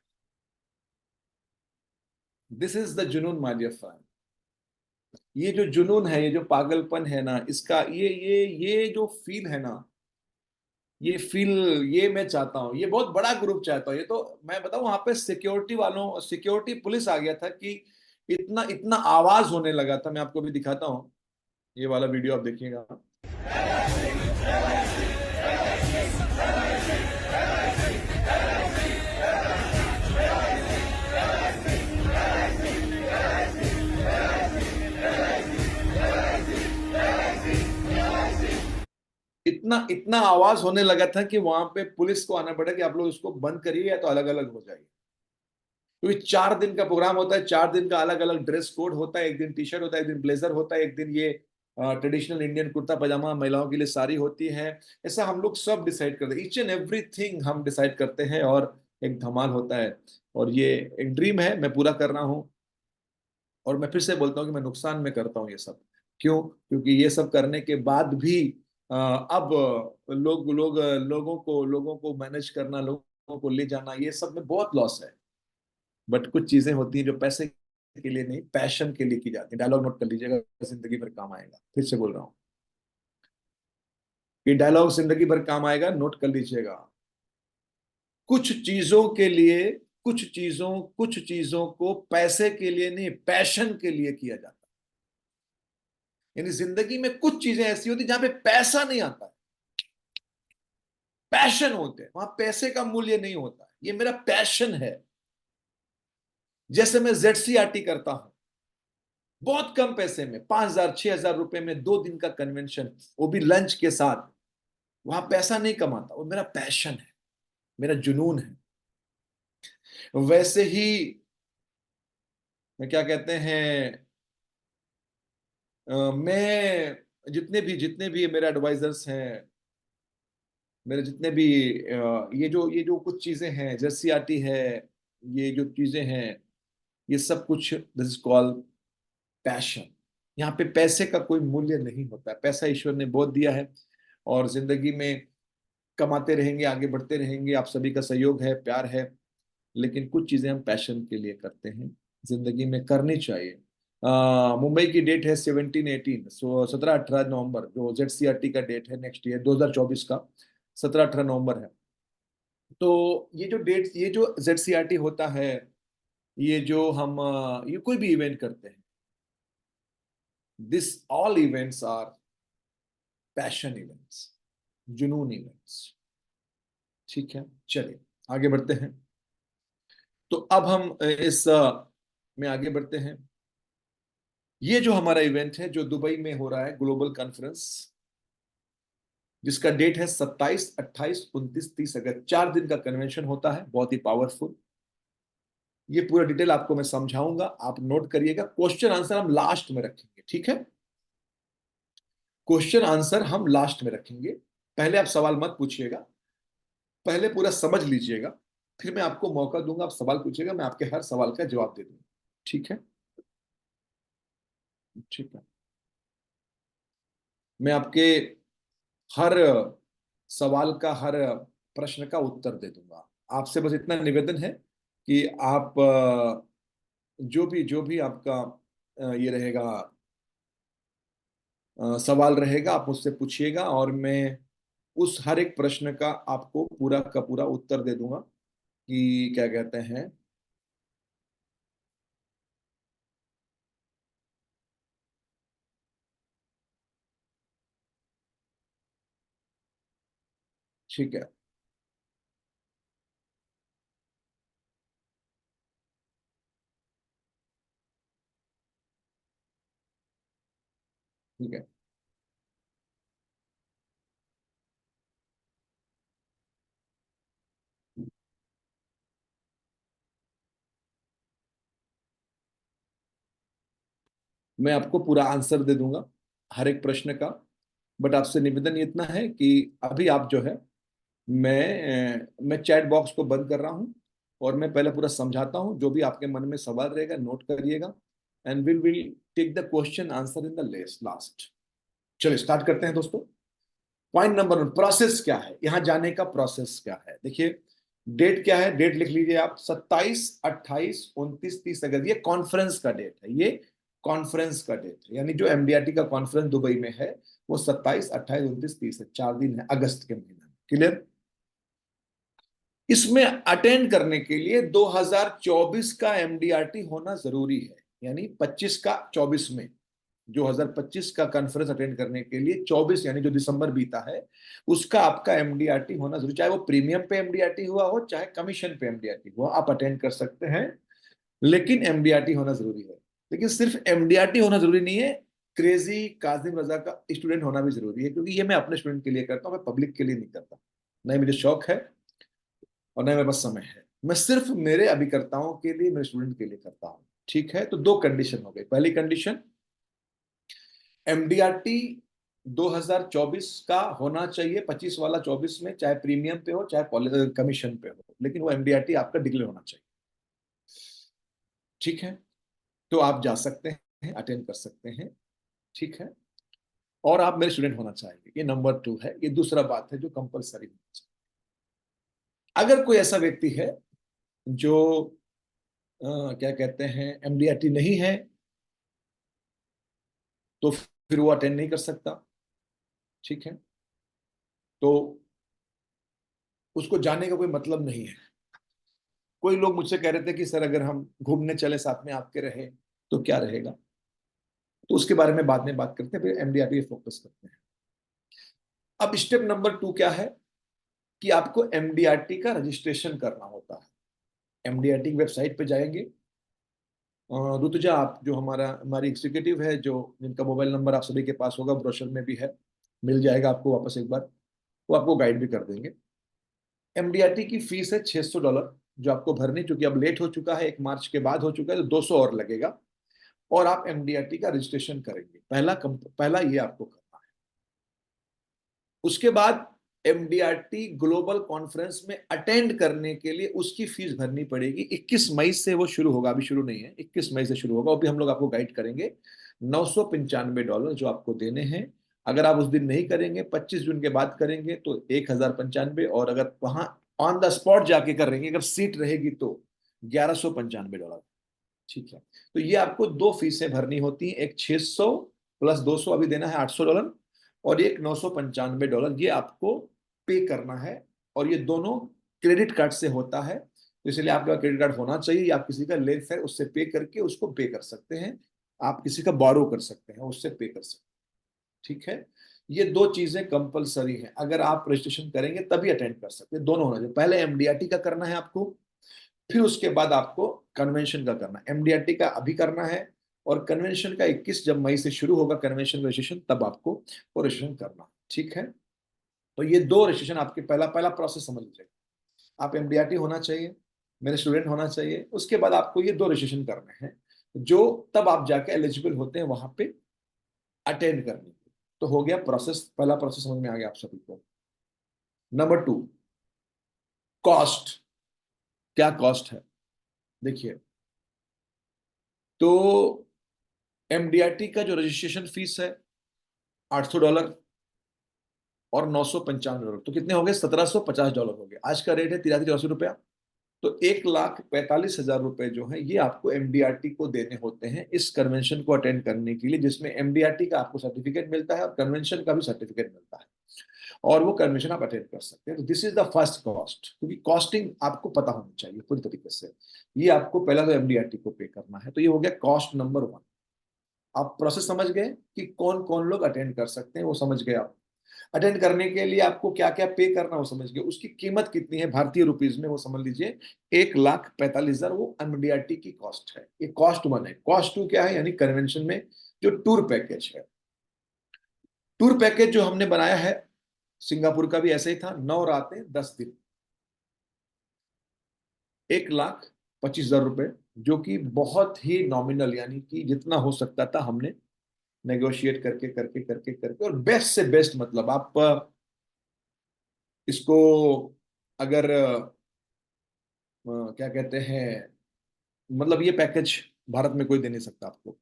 दिस इज द जुनून माय डियर फ्रेंड। ये जो जुनून है, ये जो पागलपन है ना, इसका ये जो फील है ना, ये फील, ये मैं चाहता हूँ, ये बहुत बड़ा ग्रुप चाहता हूँ। ये तो मैं बताऊँ, वहां पे सिक्योरिटी पुलिस आ गया था कि इतना इतना आवाज होने लगा था। मैं आपको भी दिखाता हूँ, ये वाला वीडियो आप देखिएगा। इतना इतना आवाज होने लगा था कि वहां पे पुलिस को आना पड़ा कि आप लोग इसको बंद करिए या तो अलग अलग हो जाइए। क्योंकि 4 दिन का प्रोग्राम होता है, 4 दिन का अलग अलग ड्रेस कोड होता है। एक दिन टी शर्ट होता है, एक दिन ब्लेजर होता है, एक दिन ये ट्रेडिशनल इंडियन कुर्ता पजामा, महिलाओं के लिए साड़ी होती है। ऐसा हम लोग सब डिसाइड करते हैं, ईच एंड एवरीथिंग हम डिसाइड करते हैं, और एक धमाल होता है। और ये एक ड्रीम है, मैं पूरा कर रहा हूँ। और मैं फिर से बोलता हूँ कि मैं नुकसान में करता हूँ ये सब। क्यों? क्योंकि ये सब करने के बाद भी अब लोगों को मैनेज करना, लोगों को ले जाना, ये सब में बहुत लॉस है। बट कुछ चीजें होती हैं जो पैसे के लिए नहीं, पैशन के लिए की जाती है। डायलॉग नोट कर लीजिएगा, जिंदगी भर काम आएगा। फिर से बोल रहा हूँ, ये डायलॉग जिंदगी भर काम आएगा, नोट कर लीजिएगा। कुछ चीजों के लिए, कुछ चीजों को पैसे के लिए नहीं, पैशन के लिए किया जाता है। यानी जिंदगी में कुछ चीजें ऐसी होती जहां पे पैसा नहीं आता है, पैशन होते हैं, वहां पैसे का मूल्य नहीं होता। ये मेरा पैशन है। जैसे मैं ZCRT करता हूं, बहुत कम पैसे में, 5,000 6,000 रुपए में 2 दिन का कन्वेंशन, वो भी लंच के साथ। वहां पैसा नहीं कमाता, वो मेरा पैशन है, मेरा जुनून है। वैसे ही मैं क्या कहते हैं, मैं जितने भी मेरे एडवाइजर्स हैं, मेरे जितने भी ये जो कुछ चीजें हैं, ZCRT है, ये जो चीजें हैं, ये सब कुछ दिस इज कॉल्ड पैशन। यहाँ पे पैसे का कोई मूल्य नहीं होता है। पैसा ईश्वर ने बहुत दिया है, और जिंदगी में कमाते रहेंगे, आगे बढ़ते रहेंगे। आप सभी का सहयोग है, प्यार है। लेकिन कुछ चीजें हम पैशन के लिए करते हैं, जिंदगी में करनी चाहिए। मुंबई की डेट है 17-18, 17-18 नवंबर, जो ZCRT का डेट है नेक्स्ट ईयर 2024 का, 17-18 नवंबर है। तो ये जो ZCRT होता है, ये जो हम ये कोई भी इवेंट करते हैं, this all events are passion events, जुनून इवेंट्स। ठीक है, चलिए आगे बढ़ते हैं। तो अब हम इस में आगे बढ़ते हैं। ये जो हमारा इवेंट है, जो दुबई में हो रहा है, ग्लोबल कॉन्फ्रेंस, जिसका डेट है 27, 28, 29, 30 अगस्त, 4 दिन का कन्वेंशन होता है, बहुत ही पावरफुल। ये पूरा डिटेल आपको मैं समझाऊंगा, आप नोट करिएगा। क्वेश्चन आंसर हम लास्ट में रखेंगे, ठीक है? क्वेश्चन आंसर हम लास्ट में रखेंगे। पहले आप सवाल मत पूछिएगा, पहले पूरा समझ लीजिएगा, फिर मैं आपको मौका दूंगा, आप सवाल पूछिएगा, मैं आपके हर सवाल का जवाब दे दूंगा। ठीक है? ठीक है, मैं आपके हर सवाल का, हर प्रश्न का उत्तर दे दूंगा। आपसे बस इतना निवेदन है कि आप जो भी आपका ये रहेगा, सवाल रहेगा, आप मुझसे पूछिएगा, और मैं उस हर एक प्रश्न का आपको पूरा का पूरा उत्तर दे दूंगा कि क्या कहते हैं। ठीक है, ठीक है, मैं आपको पूरा आंसर दे दूंगा हर एक प्रश्न का। बट आपसे निवेदन इतना है कि अभी आप जो है, मैं चैट बॉक्स को बंद कर रहा हूं, और मैं पहले पूरा समझाता हूं। जो भी आपके मन में सवाल रहेगा, नोट करिएगा, and will take the question answer in the last. चलिए स्टार्ट करते हैं दोस्तों। पॉइंट नंबर 1, प्रोसेस क्या है, यहां जाने का प्रोसेस क्या है। देखिए, डेट क्या है, डेट लिख लीजिए आप, 27, 28, 29, 30 अगस्त। ये कॉन्फ्रेंस का डेट है, ये कॉन्फ्रेंस का डेट है, यानी जो MDRT का कॉन्फ्रेंस दुबई में है, वो 27, 28, 29, 30 है, 4 दिन है अगस्त के महीने में। क्लियर? इसमें अटेंड करने के लिए 2024 का एमडीआरटी होना जरूरी है, यानी 25 का 24 में, 2025 का कॉन्फ्रेंस अटेंड करने के लिए 24 यानी जो दिसंबर बीता है उसका आपका एमडीआरटी होना जरूरी, चाहे वो प्रीमियम पे एमडीआरटी हुआ हो चाहे कमीशन पे एमडीआरटी हुआ, आप अटेंड कर सकते हैं, लेकिन एमडीआरटी होना जरूरी है। लेकिन सिर्फ एमडीआरटी होना जरूरी नहीं है, क्रेजी काजिम रजा का स्टूडेंट होना भी जरूरी है, क्योंकि ये मैं अपने स्टूडेंट के लिए करता हूँ, मैं पब्लिक के लिए नहीं करता, नहीं मुझे शौक है और नहीं मेरे पास समय है, मैं सिर्फ मेरे अभिकर्ताओं के लिए, मेरे स्टूडेंट के लिए करता हूँ। ठीक है, तो दो कंडीशन हो गई। पहली कंडीशन, एमडीआरटी 2024 का होना चाहिए, 25 वाला 24 में, चाहे प्रीमियम पे हो चाहे कमीशन पे हो, लेकिन वो एमडीआरटी आपका डिक्लेयर होना चाहिए। ठीक है, तो आप जा सकते हैं, अटेंड कर सकते हैं। ठीक है, और आप मेरे स्टूडेंट होना चाहेंगे, ये नंबर 2 है। ये दूसरा बात है जो कंपलसरी होना चाहिए। अगर कोई ऐसा व्यक्ति है जो क्या कहते हैं एमडीआरटी नहीं है, तो फिर वो अटेंड नहीं कर सकता। ठीक है, तो उसको जाने का कोई मतलब नहीं है। कोई लोग मुझसे कह रहे थे कि सर अगर हम घूमने चले साथ में आपके रहे तो क्या रहेगा, तो उसके बारे में बाद में बात करते हैं, फिर एमडीआरटी फोकस करते हैं। अब स्टेप नंबर 2 क्या है कि आपको एमडीआरटी का रजिस्ट्रेशन करना होता है। एमडीआरटी की वेबसाइट पे जाएंगे, ऋतुजा आप जो हमारी एग्जीक्यूटिव है, जो जिनका मोबाइल नंबर आप सभी के पास होगा, ब्रोशर में भी है, मिल जाएगा आपको वापस एक बार, वो आपको गाइड भी कर देंगे। एमडीआरटी की फीस है $600 जो आपको भरनी, चूंकि अब लेट हो चुका है, 1 मार्च के बाद हो चुका है, तो 200 और लगेगा, और आप एमडीआरटी का रजिस्ट्रेशन करेंगे। पहला ये आपको करना है। उसके बाद एमडीआरटी ग्लोबल कॉन्फ्रेंस में अटेंड करने के लिए उसकी फीस भरनी पड़ेगी। 21 मई से वो शुरू होगा, अभी शुरू नहीं है, 21 मई से शुरू होगा, अभी हम लोग आपको गाइड करेंगे। $995 जो आपको देने हैं। अगर आप उस दिन नहीं करेंगे, 25 जून के बाद करेंगे, तो 1095, और अगर वहां ऑन द स्पॉट जाके करेंगे, अगर सीट रहेगी, तो $1195। ठीक है, तो ये आपको दो फीसें भरनी होती हैं, एक 600 प्लस 200 अभी देना है, $800, और एक $995 ये आपको पे करना है। और ये दोनों क्रेडिट कार्ड से होता है, तो इसलिए आपके पास क्रेडिट कार्ड होना चाहिए, या आप किसी का लेंस है उससे पे करके उसको पे कर सकते हैं, आप किसी का बोरो कर सकते हैं, उससे पे कर सकते हैं। ठीक है, ये दो चीजें कंपलसरी हैं, अगर आप रजिस्ट्रेशन करेंगे तभी अटेंड कर सकते हैं, दोनों होना चाहिए। पहले एमडीआरटी का करना है आपको, फिर उसके बाद आपको कन्वेंशन का करना है। एमडीआरटी का अभी करना है, और कन्वेंशन का 21 जब मई से शुरू होगा कन्वेंशन रजिस्ट्रेशन, तब आपको वो रजिस्ट्रेशन करना है। ठीक है, तो ये दो रजिस्ट्रेशन आपके, पहला पहला प्रोसेस समझ लीजिए, आप एमडीआरटी होना चाहिए, मेरे स्टूडेंट होना चाहिए, उसके बाद आपको ये दो रजिस्ट्रेशन करने हैं, जो तब आप जाके एलिजिबल होते हैं वहां पे अटेंड करने के। तो हो गया प्रोसेस, पहला प्रोसेस समझ में आ गया आप सभी को। Number 2, cost. क्या कॉस्ट है, देखिए, तो एमडीआरटी का जो रजिस्ट्रेशन फीस है $800 और $995, तो कितने हो गए, $1750 हो गए। आज का रेट है 8384 रुपया, तो 1,45,000 रुपए जो है ये आपको एमडीआरटी को देने होते हैं इस कन्वेंशन को अटेंड करने के लिए, जिसमें एमडीआरटी का आपको सर्टिफिकेट मिलता है और कन्वेंशन का भी सर्टिफिकेट मिलता है, और वो कन्वेंशन आप अटेंड कर सकते हैं। तो this is the first cost, क्योंकि कॉस्टिंग आपको पता होनी चाहिए पूरी तरीके से। ये आपको पहला तो एमडीआरटी को पे करना है, तो ये हो गया कॉस्ट नंबर 1। आप प्रोसेस समझ गए कि कौन कौन लोग अटेंड कर सकते हैं, वो समझ गए आप। अटेंड करने के लिए आपको क्या क्या पे करना, वो समझ गए। उसकी कीमत कितनी है भारतीय रुपीज में, वो समझ लीजिए, 1,45,000 वो एमडीआरटी की कॉस्ट है। ये कॉस्ट 1 है। कॉस्ट 2 क्या है, यानी कन्वेंशन में जो टूर पैकेज है। टूर पैकेज जो हमने बनाया है, सिंगापुर का भी ऐसे ही था, 9 रातें 10 दिन, 1,25,000 रुपए, जो कि बहुत ही नॉमिनल, यानी कि जितना हो सकता था हमने नेगोशिएट करके करके करके करके, और बेस्ट से बेस्ट, मतलब आप इसको अगर क्या कहते हैं, मतलब ये पैकेज भारत में कोई दे नहीं सकता आपको।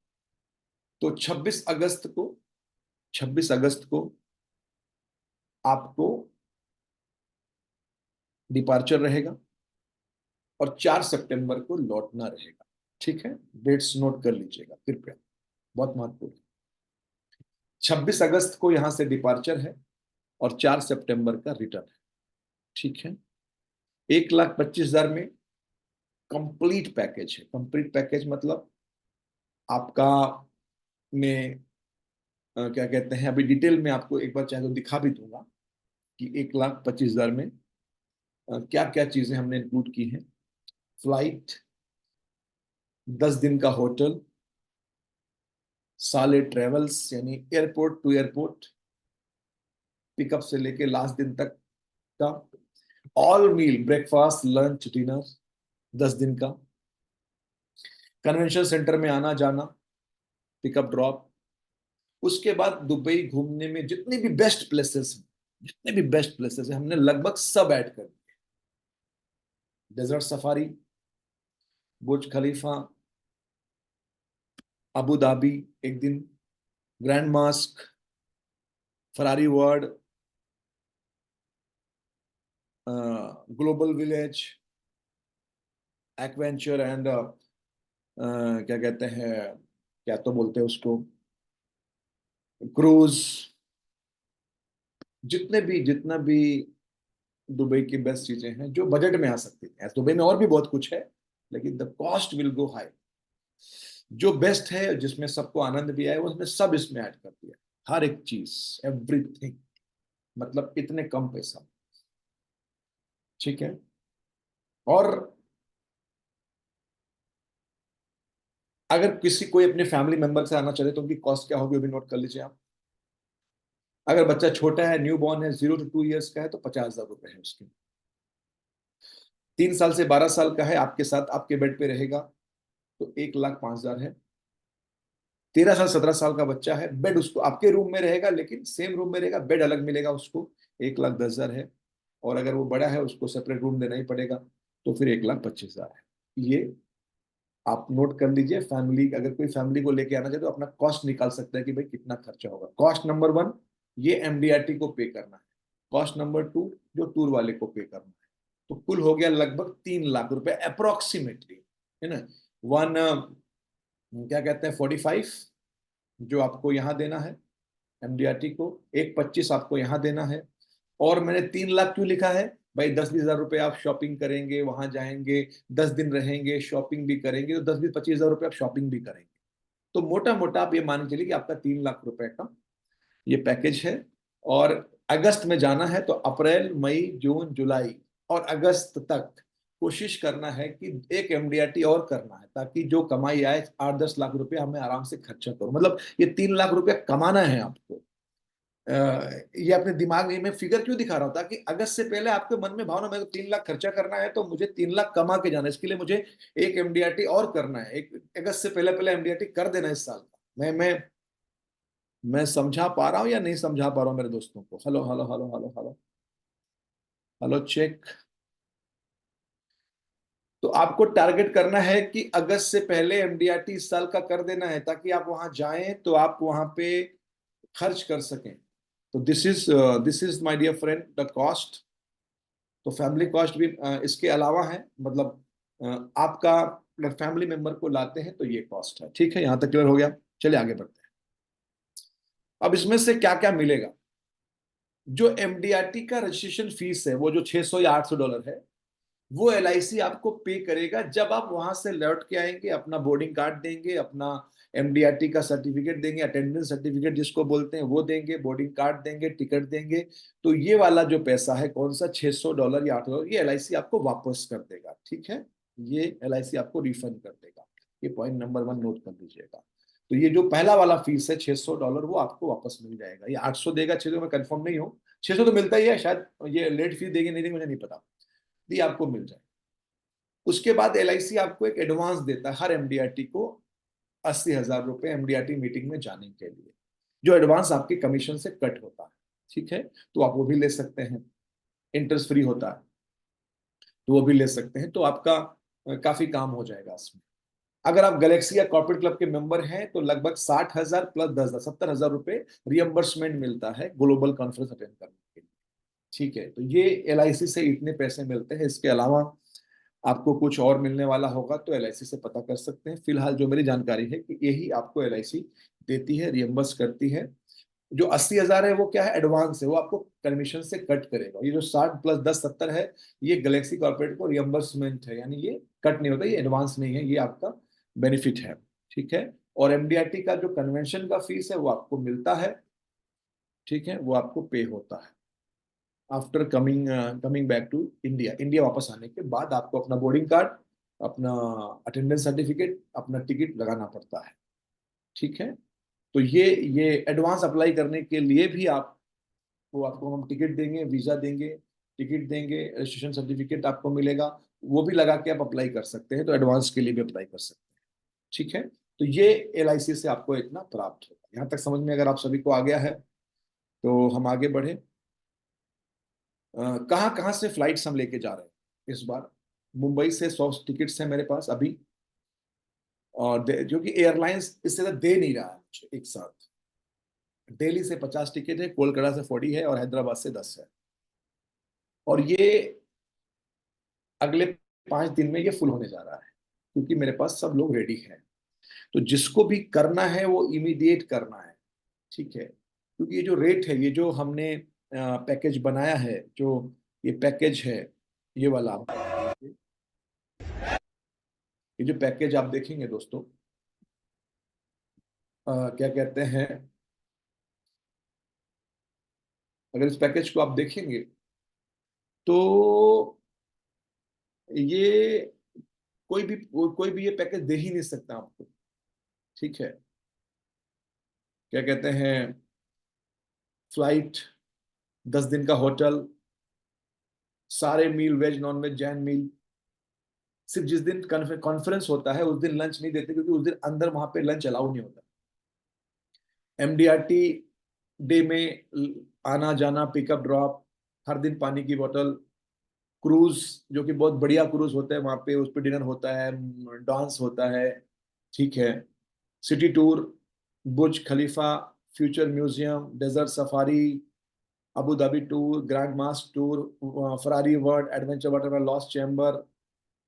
तो 26 अगस्त को आपको डिपार्चर रहेगा, और 4 सितंबर को लौटना रहेगा। ठीक है, डेट्स नोट कर लीजिएगा कृपया, बहुत महत्वपूर्ण है। 26 अगस्त को यहां से डिपार्चर है, और 4 सितंबर का रिटर्न है। ठीक है, 1,25,000 में कंप्लीट पैकेज है। कंप्लीट पैकेज मतलब आपका, में क्या कहते हैं, अभी डिटेल में आपको एक बार चाहे तो दिखा भी दूंगा कि 1,25,000 में क्या क्या चीजें हमने इंक्लूड की हैं। फ्लाइट, 10 दिन का होटल, साले ट्रेवल्स यानी एयरपोर्ट टू एयरपोर्ट, पिकअप से लेके लास्ट दिन तक का, ऑल मील, ब्रेकफास्ट लंच डिनर, 10 दिन का, कन्वेंशन सेंटर में आना जाना, पिकअप ड्रॉप। उसके बाद दुबई घूमने में जितने भी बेस्ट प्लेसेस हैं, जितने भी बेस्ट प्लेसेस हैं, हमने लगभग सब ऐड कर दिए। Desert safari, Burj Khalifa, Abu Dhabi 1 दिन, grand mosque, Ferrari World, global village, Aquaventure and क्या कहते हैं, क्या तो बोलते हैं उसको, क्रूज, जितना भी दुबई की बेस्ट चीजें हैं जो बजट में आ सकती हैं। दुबई में और भी बहुत कुछ है, लेकिन the cost will go high. जो बेस्ट है, जिसमें सबको आनंद भी आए, उसमें सब इसमें ऐड कर दिया, हर एक चीज, एवरीथिंग, मतलब इतने कम पैसा में। ठीक है। और अगर किसी कोई अपने फैमिली मेंबर से आना चाहे तो उनकी कॉस्ट क्या होगी, वो भी नोट कर लीजिए आप। अगर बच्चा छोटा है, न्यू बॉर्न है, 0 to 2 years का है, तो 50,000 रुपए है उसके। 3 साल से 12 साल का है, आपके साथ आपके बेड पे रहेगा, तो 1,05,000 है। 13 साल 17 साल का बच्चा है, बेड उसको आपके रूम में रहेगा, लेकिन सेम रूम में रहेगा, बेड अलग मिलेगा उसको, 1,10,000 है। और अगर वो बड़ा है, उसको सेपरेट रूम देना ही पड़ेगा, तो फिर 1,25,000 है। ये आप नोट कर लीजिए। फैमिली, अगर कोई फैमिली को लेके आना चाहे तो अपना कॉस्ट निकाल सकता है कि भाई कितना खर्चा होगा। कॉस्ट नंबर 1 ये एमडीआरटी को पे करना है। कॉस्ट नंबर 2 जो टूर वाले को पे करना है। तो कुल हो गया लगभग 3 लाख रुपए अप्रोक्सीमेटली, है ना। वन क्या कहते हैं 45 जो आपको यहाँ देना है एमडीआरटी को, 1,25 आपको यहाँ देना है। और मैंने 3 लाख क्यों लिखा है भाई, 10-20 हज़ार रुपए आप शॉपिंग करेंगे, वहां जाएंगे, 10 दिन रहेंगे, शॉपिंग भी करेंगे, तो 10-20-25 हज़ार रुपए आप शॉपिंग भी करेंगे। तो मोटा मोटा आप ये मान के चलिए कि आपका 3 लाख रुपए का ये पैकेज है। और अगस्त में जाना है, तो अप्रैल मई जून जुलाई और अगस्त तक कोशिश करना है कि एक एमडीआरटी और करना है, ताकि जो कमाई आए 8-10 लाख रुपए हमें आराम से खर्चा करो। मतलब ये 3 लाख रुपए कमाना है आपको। ये अपने दिमाग में मैं फिगर क्यों दिखा रहा हूँ, ताकि अगस्त से पहले आपके मन में भावना, मेरे को 3 लाख खर्चा करना है, तो मुझे 3 लाख कमा के जाना है, इसके लिए मुझे एक एमडीआरटी और करना है, एक अगस्त से पहले पहले एमडीआरटी कर देना इस साल का। मैं समझा पा रहा हूँ या नहीं समझा पा रहा हूँ मेरे दोस्तों को? Hello hello hello hello hello hello, check. तो आपको टारगेट करना है कि अगस्त से पहले एमडीआरटी इस साल का कर देना है, ताकि आप वहां जाएं तो आप वहां पे खर्च कर सकें। तो this is my dear friend the cost. तो फैमिली कॉस्ट भी इसके अलावा है, मतलब आपका अगर फैमिली मेंबर को लाते हैं तो ये कॉस्ट है। ठीक है, यहां तक क्लियर हो गया? चलिए आगे बढ़ते हैं। अब इसमें से क्या क्या मिलेगा? जो एमडीआरटी का रजिस्ट्रेशन फीस है, वो जो $600 या $800 है, वो एलआईसी आपको पे करेगा जब आप वहां से लौट के आएंगे, अपना बोर्डिंग कार्ड देंगे, अपना एमडीआरटी का सर्टिफिकेट देंगे, अटेंडेंस सर्टिफिकेट जिसको बोलते हैं वो देंगे, बोर्डिंग कार्ड देंगे, टिकट देंगे। तो ये वाला जो पैसा है, कौन सा $600 या $800, ये एलआईसी आपको वापस कर देगा। ठीक है, ये एलआईसी आपको रिफंड कर देगा। ये पॉइंट नंबर 1 नोट कर लीजिएगा। तो ये जो पहला वाला फीस है $600, वो आपको वापस मिल जाएगा। ये 800 देगा, 600 में कंफर्म नहीं हो, 600 तो मिलता ही है शायद, ये लेट फीस देगी नहीं देगी मुझे नहीं पता, ये आपको मिल जाए। उसके बाद एलआईसी आपको एक एडवांस देता है हर एमडीआरटी को, $80,000 एमडीआरटी मीटिंग में जाने के लिए, जो एडवांस आपके कमीशन से कट होता है। ठीक है, तो आप वो भी ले सकते हैं, इंटरेस्ट फ्री होता है, तो वो भी ले सकते हैं। तो आपका काफी काम हो जाएगा इसमें। अगर आप गैलेक्सी या कॉर्पोरेट क्लब के मेंबर हैं, तो लगभग 60,000 प्लस 10,000 70,000 रुपए रियम्बर्समेंट मिलता है ग्लोबल कॉन्फ्रेंस अटेंड करने के लिए। ठीक है, तो ये एलआईसी से इतने पैसे मिलते हैं। इसके अलावा आपको कुछ और मिलने वाला होगा तो एलआईसी से पता कर सकते हैं। फिलहाल जो मेरी जानकारी है कि यही आपको एलआईसी देती है, रियम्बर्स करती है। जो 80,000 है वो क्या है, एडवांस है, वो आपको कमीशन से कट करेगा। ये जो 60 प्लस 10 70 है, ये गैलेक्सी कॉर्पोरेट को रियम्बर्समेंट है, यानी ये कट नहीं होता, ये एडवांस नहीं है, ये आपका बेनिफिट है। ठीक है। और एमडीआरटी का जो कन्वेंशन का फीस है वो आपको मिलता है। ठीक है, वो आपको पे होता है after coming coming back to India. India वापस आने के बाद आपको अपना बोर्डिंग कार्ड, अपना अटेंडेंस सर्टिफिकेट, अपना टिकट लगाना पड़ता है। ठीक है। तो ये एडवांस अप्लाई करने के लिए भी आप, वो आपको हम टिकट देंगे, वीजा देंगे, टिकट देंगे, रजिस्ट्रेशन सर्टिफिकेट आपको मिलेगा, वो भी लगा के आप अप्लाई कर सकते हैं। तो एडवांस के लिए भी अप्लाई कर सकते हैं। ठीक है। तो ये एलआईसी से आपको इतना प्राप्त होगा। यहाँ तक समझ में अगर आप सभी को आ गया है तो हम आगे बढ़े। कहाँ कहाँ से फ्लाइट्स हम लेके जा रहे हैं इस बार। मुंबई से 100 टिकट्स हैं मेरे पास अभी, और जो कि एयरलाइंस इससे ज्यादा दे नहीं रहा है मुझे एक साथ। दिल्ली से 50 टिकट है, कोलकाता से 40 है, और हैदराबाद से 10 है। और ये अगले 5 दिन में ये फुल होने जा रहा है, क्योंकि मेरे पास सब लोग रेडी हैं। तो जिसको भी करना है वो इमीडिएट करना है। ठीक है। क्योंकि ये जो रेट है, ये जो हमने पैकेज बनाया है, जो ये पैकेज है, ये वाला आप देखिए। ये जो पैकेज आप देखेंगे दोस्तों, क्या कहते हैं, अगर इस पैकेज को आप देखेंगे तो ये कोई भी ये पैकेज दे ही नहीं सकता आपको। ठीक है। क्या कहते हैं, फ्लाइट, 10 दिन का होटल, सारे मील, वेज नॉन वेज जैन मील। सिर्फ जिस दिन कॉन्फ्रेंस होता है उस दिन लंच नहीं देते, क्योंकि उस दिन अंदर वहां पे लंच अलाउ नहीं होता। एमडीआरटी डे में आना जाना, पिकअप ड्रॉप, हर दिन पानी की बोतल, क्रूज, जो कि बहुत बढ़िया क्रूज होता है वहां पे, उस पर डिनर होता है, डांस होता है। ठीक है। City tour, Burj Khalifa, future museum, desert safari, Abu Dhabi tour, grand mosque tour, Ferrari World adventure water, lost chamber,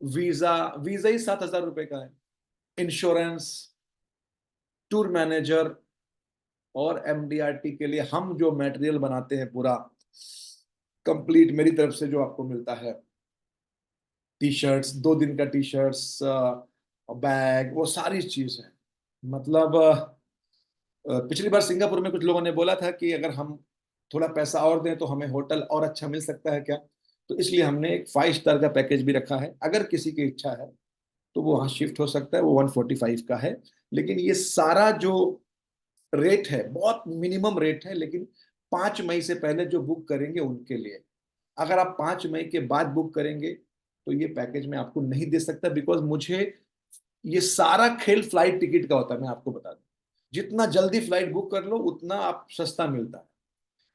visa, visa ही 7,000 रुपए का है, इंश्योरेंस, टूर मैनेजर, और एमडीआरटी के लिए हम जो मटेरियल बनाते हैं पूरा कंप्लीट मेरी तरफ से जो आपको मिलता है, टी शर्ट्स, 2 दिन का टी शर्ट्स, बैग, वो सारी चीज है। मतलब पिछली बार सिंगापुर में कुछ लोगों ने बोला था कि अगर हम थोड़ा पैसा और दें तो हमें होटल और अच्छा मिल सकता है क्या। तो इसलिए हमने एक 5 स्टार का पैकेज भी रखा है। अगर किसी की इच्छा है तो वो वहाँ शिफ्ट हो सकता है, वो 145 का है। लेकिन ये सारा जो रेट है बहुत मिनिमम रेट है, लेकिन 5 मई से पहले जो बुक करेंगे उनके लिए। अगर आप 5 मई के बाद बुक करेंगे तो ये पैकेज मैं आपको नहीं दे सकता, बिकॉज मुझे ये सारा खेल फ्लाइट टिकट का होता है। मैं आपको बता दूं, जितना जल्दी फ्लाइट बुक कर लो उतना आप सस्ता मिलता है।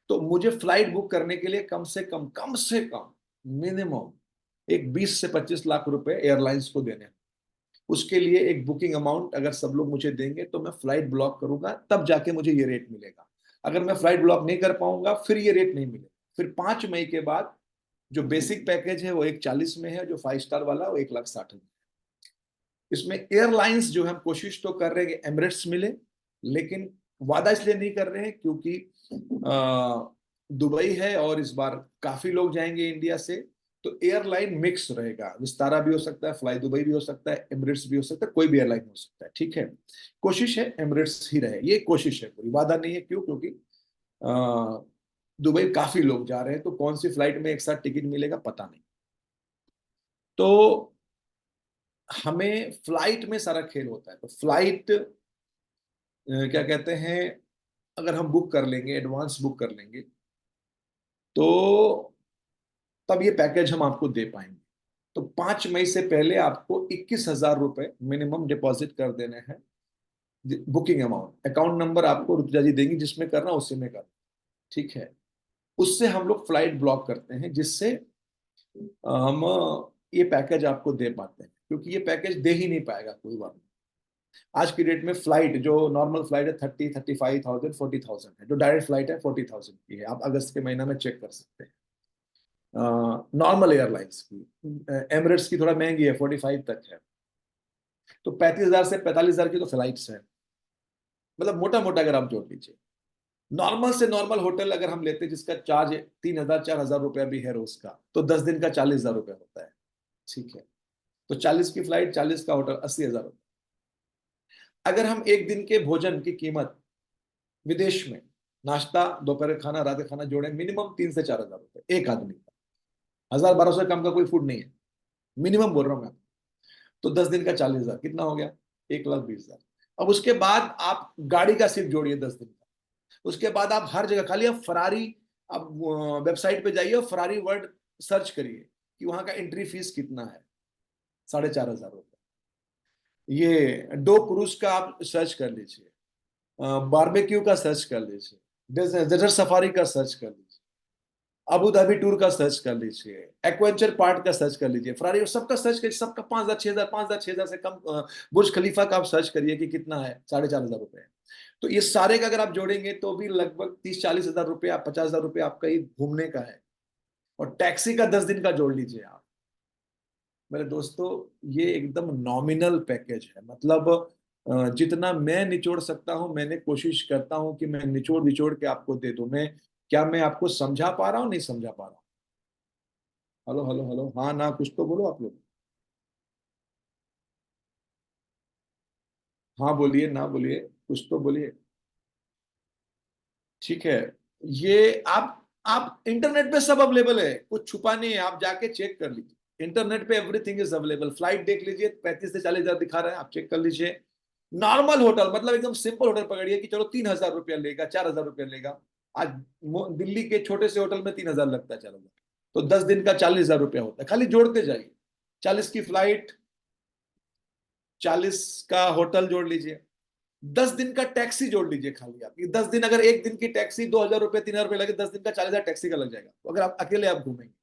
तो मुझे फ्लाइट बुक करने के लिए कम से कम मिनिमम एक 20 से 25 लाख रुपए एयरलाइंस को देने हैं। उसके लिए एक बुकिंग अमाउंट अगर सब लोग मुझे देंगे तो मैं फ्लाइट ब्लॉक करूंगा, तब जाके मुझे ये रेट मिलेगा। अगर मैं फ्लाइट ब्लॉक नहीं कर पाऊंगा फिर ये रेट नहीं मिलेगा। फिर 5 मई के बाद जो बेसिक पैकेज है वो 140 में है, जो 5 स्टार वाला वो 1,60,000 में। इसमें एयरलाइंस जो हम कोशिश तो कर रहे हैं कि एमिरेट्स मिले, लेकिन वादा इसलिए नहीं कर रहे हैं क्योंकि दुबई है और इस बार काफी लोग जाएंगे इंडिया से। तो एयरलाइन मिक्स रहेगा, विस्तारा भी हो सकता है, फ्लाई दुबई भी हो सकता है, एमिरेट्स भी हो सकता है, कोई भी एयरलाइन हो सकता है। ठीक है। कोशिश है एमिरेट्स ही रहे, ये कोशिश है, कोई वादा नहीं है। क्यों? क्योंकि दुबई काफी लोग जा रहे हैं, तो कौन सी फ्लाइट में एक साथ टिकट मिलेगा पता नहीं। तो हमें फ्लाइट में सारा खेल होता है। तो फ्लाइट क्या कहते हैं, अगर हम बुक कर लेंगे, एडवांस बुक कर लेंगे, तो तब ये पैकेज हम आपको दे पाएंगे। तो 5 मई से पहले आपको 21,000 रुपए मिनिमम डिपॉजिट कर देने हैं। बुकिंग अमाउंट, अकाउंट नंबर आपको रुतुजा जी देंगी, जिसमें करना उसी में करना। ठीक है। उससे हम लोग फ्लाइट ब्लॉक करते हैं, जिससे हम ये पैकेज आपको दे पाते हैं, क्योंकि ये पैकेज दे ही नहीं पाएगा कोई बात। आज की डेट में फ्लाइट जो नॉर्मल फ्लाइट है 30, 35,000, 40,000 है। जो डायरेक्ट फ्लाइट है 40,000 की है, आप अगस्त के महीना में चेक कर सकते हैं। नॉर्मल एयरलाइंस की, एमिरेट्स की थोड़ा महंगी है, 45 तक है। तो 35,000 से 45,000 की तो फ्लाइट्स है, मतलब मोटा मोटा अगर आप जोड़ लीजिए। नॉर्मल से नॉर्मल होटल अगर हम लेते हैं जिसका चार्ज 3,000 4,000 रुपया भी है रोज का, तो 10 दिन का 40,000 रुपया होता है। ठीक है, तो 40 की फ्लाइट, 40 का होटल, 80,000 रुपये। अगर हम एक दिन के भोजन की कीमत विदेश में, नाश्ता, दोपहर खाना, रात का खाना जोड़े, मिनिमम 3 से 4 हजार रुपये एक आदमी का। 1,000 1200 से कम का कोई फूड नहीं है, मिनिमम बोल रहा हूं मैं। तो 10 दिन का 40,000 कितना हो गया? 1,20,000। अब उसके बाद आप गाड़ी का सिर्फ जोड़िए 10 दिन का। उसके बाद आप हर जगह, खाली आप फरारी, आप वेबसाइट पे जाइए और फरारी वर्ड सर्च करिए कि वहां का एंट्री फीस कितना है, 4,500 रुपये। ये डो क्रूज का आप सर्च कर लीजिए, बारबेक्यू का सर्च कर लीजिए, डेजर्ट सफारी का सर्च कर लीजिए, अबू धाबी टूर का सर्च कर लीजिए, एक्वेंचर पार्ट का सर्च कर लीजिए, फरारी और सबका सर्च करिए, सबका 5,000 6,000, 5,000 6,000 से कम। बुर्ज खलीफा का आप सर्च करिए कि कितना है, 4,500 रुपये। तो ये सारे का अगर आप जोड़ेंगे तो भी लगभग 30 40 हजार रुपये, 50,000 रुपये आपका ही घूमने का है। और टैक्सी का 10 दिन का जोड़ लीजिए आप। मेरे दोस्तों, ये एकदम नॉमिनल पैकेज है। मतलब जितना मैं निचोड़ सकता हूं, मैंने कोशिश करता हूं कि मैं निचोड़ निचोड़ के आपको दे दूं। मैं, क्या मैं आपको समझा पा रहा हूं? नहीं समझा पा रहा हूं? हेलो हेलो हेलो, हाँ ना, कुछ तो बोलो आप लोग। हाँ बोलिए, ना बोलिए, कुछ तो बोलिए। ठीक है, ये आप इंटरनेट पे सब अवेलेबल है, कुछ छुपा नहीं है, आप जाके चेक कर लीजिए। इंटरनेट पे एवरीथिंग इज अवेलेबल। फ्लाइट देख लीजिए, 35 से 40 हजार दिखा रहा है, आप चेक कर लीजिए। नॉर्मल होटल, मतलब एकदम सिंपल होटल पकड़िए कि चलो 3,000 रुपया लेगा, 4,000 रुपया लेगा। आज दिल्ली के छोटे से होटल में 3,000 लगता है, 4,000। तो 10 दिन का 40,000 रुपया होता है, खाली जोड़ते जाइए। 40 की फ्लाइट, 40 का होटल जोड़ लीजिए, 10 दिन का टैक्सी जोड़ लीजिए। खाली आप 10 दिन, अगर एक दिन की टैक्सी 2,000 रुपये 3,000 रुपये लगे, 10 दिन का 40,000 टैक्सी का लग जाएगा, तो अगर आप अकेले आप घूमेंगे।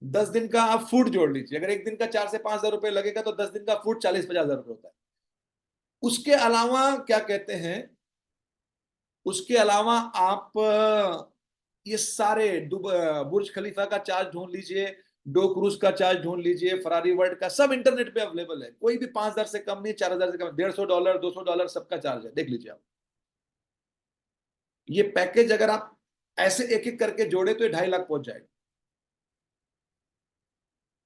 10 दिन का आप फूड जोड़ लीजिए, अगर एक दिन का 4 से 5 हजार रुपये लगेगा, तो 10 दिन का फूड 40 50 हजार रुपये होता है। उसके अलावा क्या कहते हैं, उसके अलावा आप ये सारे बुर्ज खलीफा का चार्ज ढूंढ लीजिए, डो क्रूज का चार्ज ढूंढ लीजिए, फरारी वर्ल्ड का, सब इंटरनेट पे अवेलेबल है। कोई भी 5,000 से कम नहीं, 4,000 से कम, $150 $200 सबका चार्ज है, देख लीजिए आप। ये पैकेज अगर आप ऐसे एक एक करके जोड़े तो ये 2.5 लाख पहुंच जाएगा।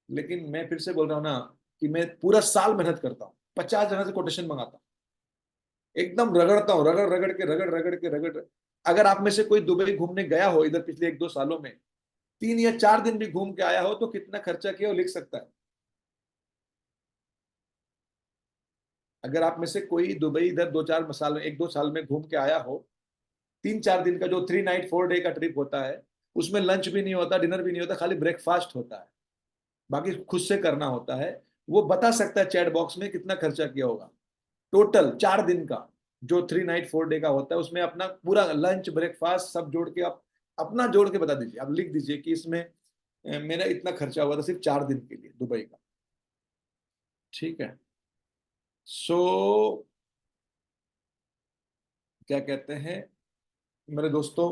लेकिन मैं फिर से बोल रहा हूं ना कि मैं पूरा साल मेहनत करता हूं, 50 जगह से कोटेशन मंगाता हूं, एकदम रगड़ता हूं, रगड़ रगड़ के, रगड़ रगड़ के, रगड़। अगर आप में से कोई दुबई घूमने गया हो इधर पिछले 1 2 सालों में, 3 या 4 दिन भी घूम के आया हो, तो कितना खर्चा किया वो लिख सकता है। अगर आप में से कोई दुबई इधर 2 4 साल में, 1 2 साल में घूम के आया हो, 3 4 दिन का जो 3 नाइट 4 डे का ट्रिप होता है, उसमें लंच भी नहीं होता, डिनर भी नहीं होता, खाली ब्रेकफास्ट होता है, बाकी खुद से करना होता है। वो बता सकता है चैट बॉक्स में कितना खर्चा किया होगा। टोटल 4 दिन का जो 3 नाइट 4 डे का होता है, उसमें अपना पूरा लंच ब्रेकफास्ट सब जोड़ के आप अपना जोड़ के बता दीजिए। आप लिख दीजिए कि इसमें मेरा इतना खर्चा हुआ था सिर्फ 4 दिन के लिए दुबई का। ठीक है, सो क्या कहते हैं मेरे दोस्तों,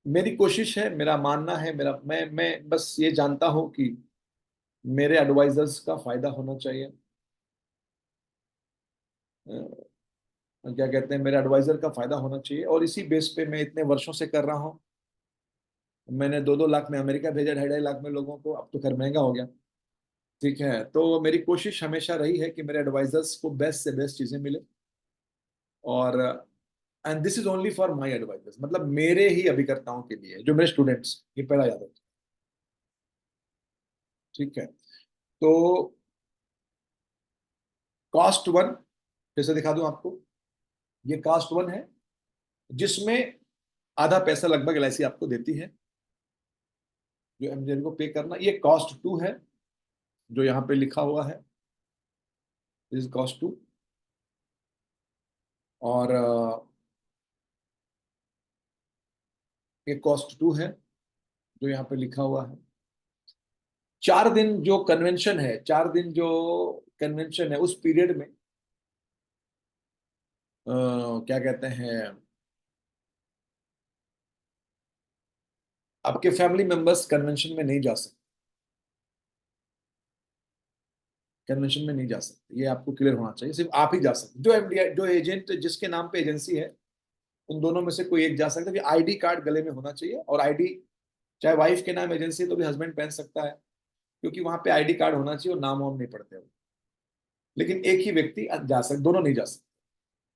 मेरी कोशिश है, मेरा मानना है, मेरा मैं बस ये जानता हूं कि मेरे एडवाइजर्स का फायदा होना चाहिए। क्या कहते हैं, मेरे एडवाइजर का फायदा होना चाहिए, और इसी बेस पे मैं इतने वर्षों से कर रहा हूँ। मैंने 2 2 लाख में अमेरिका भेजा, 2.5 2.5 लाख में लोगों को, अब तो खैर महंगा हो गया। ठीक है, तो मेरी कोशिश हमेशा रही है कि मेरे एडवाइजर्स को बेस्ट से बेस्ट चीजें मिले। और and this is only for my advisors, मतलब मेरे ही अभिकर्ताओं के लिए, जो मेरे स्टूडेंट्स, ये पहला याद रखिए। ठीक है, तो कास्ट वन फिर से दिखा दूं आपको। ये कास्ट वन है, जिसमें आधा पैसा लगभग एलआईसी आपको देती है, जो एमजेन को पे करना। ये कॉस्ट टू है, जो यहाँ पे लिखा हुआ है, इज कॉस्ट टू। और ये कॉस्ट टू है, जो यहाँ पे लिखा हुआ है। 4 दिन जो कन्वेंशन है, 4 दिन जो कन्वेंशन है, उस पीरियड में क्या कहते हैं, आपके फैमिली मेंबर्स कन्वेंशन में नहीं जा सकते, कन्वेंशन में नहीं जा सकते, ये आपको क्लियर होना चाहिए। सिर्फ आप ही जा सकते, जो एमडीआई, जो एजेंट, जिसके नाम पे एजेंसी है, उन दोनों में से कोई एक जा सकता है। आईडी कार्ड गले में होना चाहिए, और आईडी चाहे वाइफ के नाम एजेंसी है तो भी हस्बैंड पहन सकता है, क्योंकि वहां पे आईडी कार्ड होना चाहिए और नाम वाम नहीं पड़ते हो। लेकिन एक ही व्यक्ति जा सकते, दोनों नहीं जा सकते।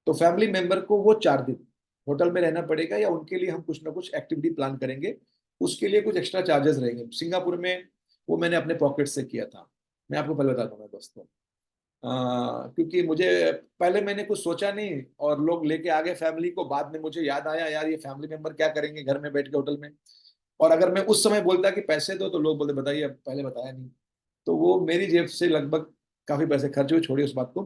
तो फैमिली मेंबर को वो 4 दिन होटल में रहना पड़ेगा, या उनके लिए हम कुछ ना कुछ एक्टिविटी प्लान करेंगे, उसके लिए कुछ एक्स्ट्रा चार्जेस रहेंगे। सिंगापुर में वो मैंने अपने पॉकेट से किया था, मैं आपको पहले बता दूंगा दोस्तों। क्योंकि मुझे पहले मैंने कुछ सोचा नहीं, और लोग लेके आ गए फैमिली को, बाद में मुझे याद आया यार ये फैमिली मेंबर क्या करेंगे घर में बैठ के होटल में। और अगर मैं उस समय बोलता कि पैसे दो, तो लोग बोलते बताइए, अब पहले बताया नहीं। तो वो मेरी जेब से लगभग काफी पैसे खर्च हुए, छोड़िए उस बात को।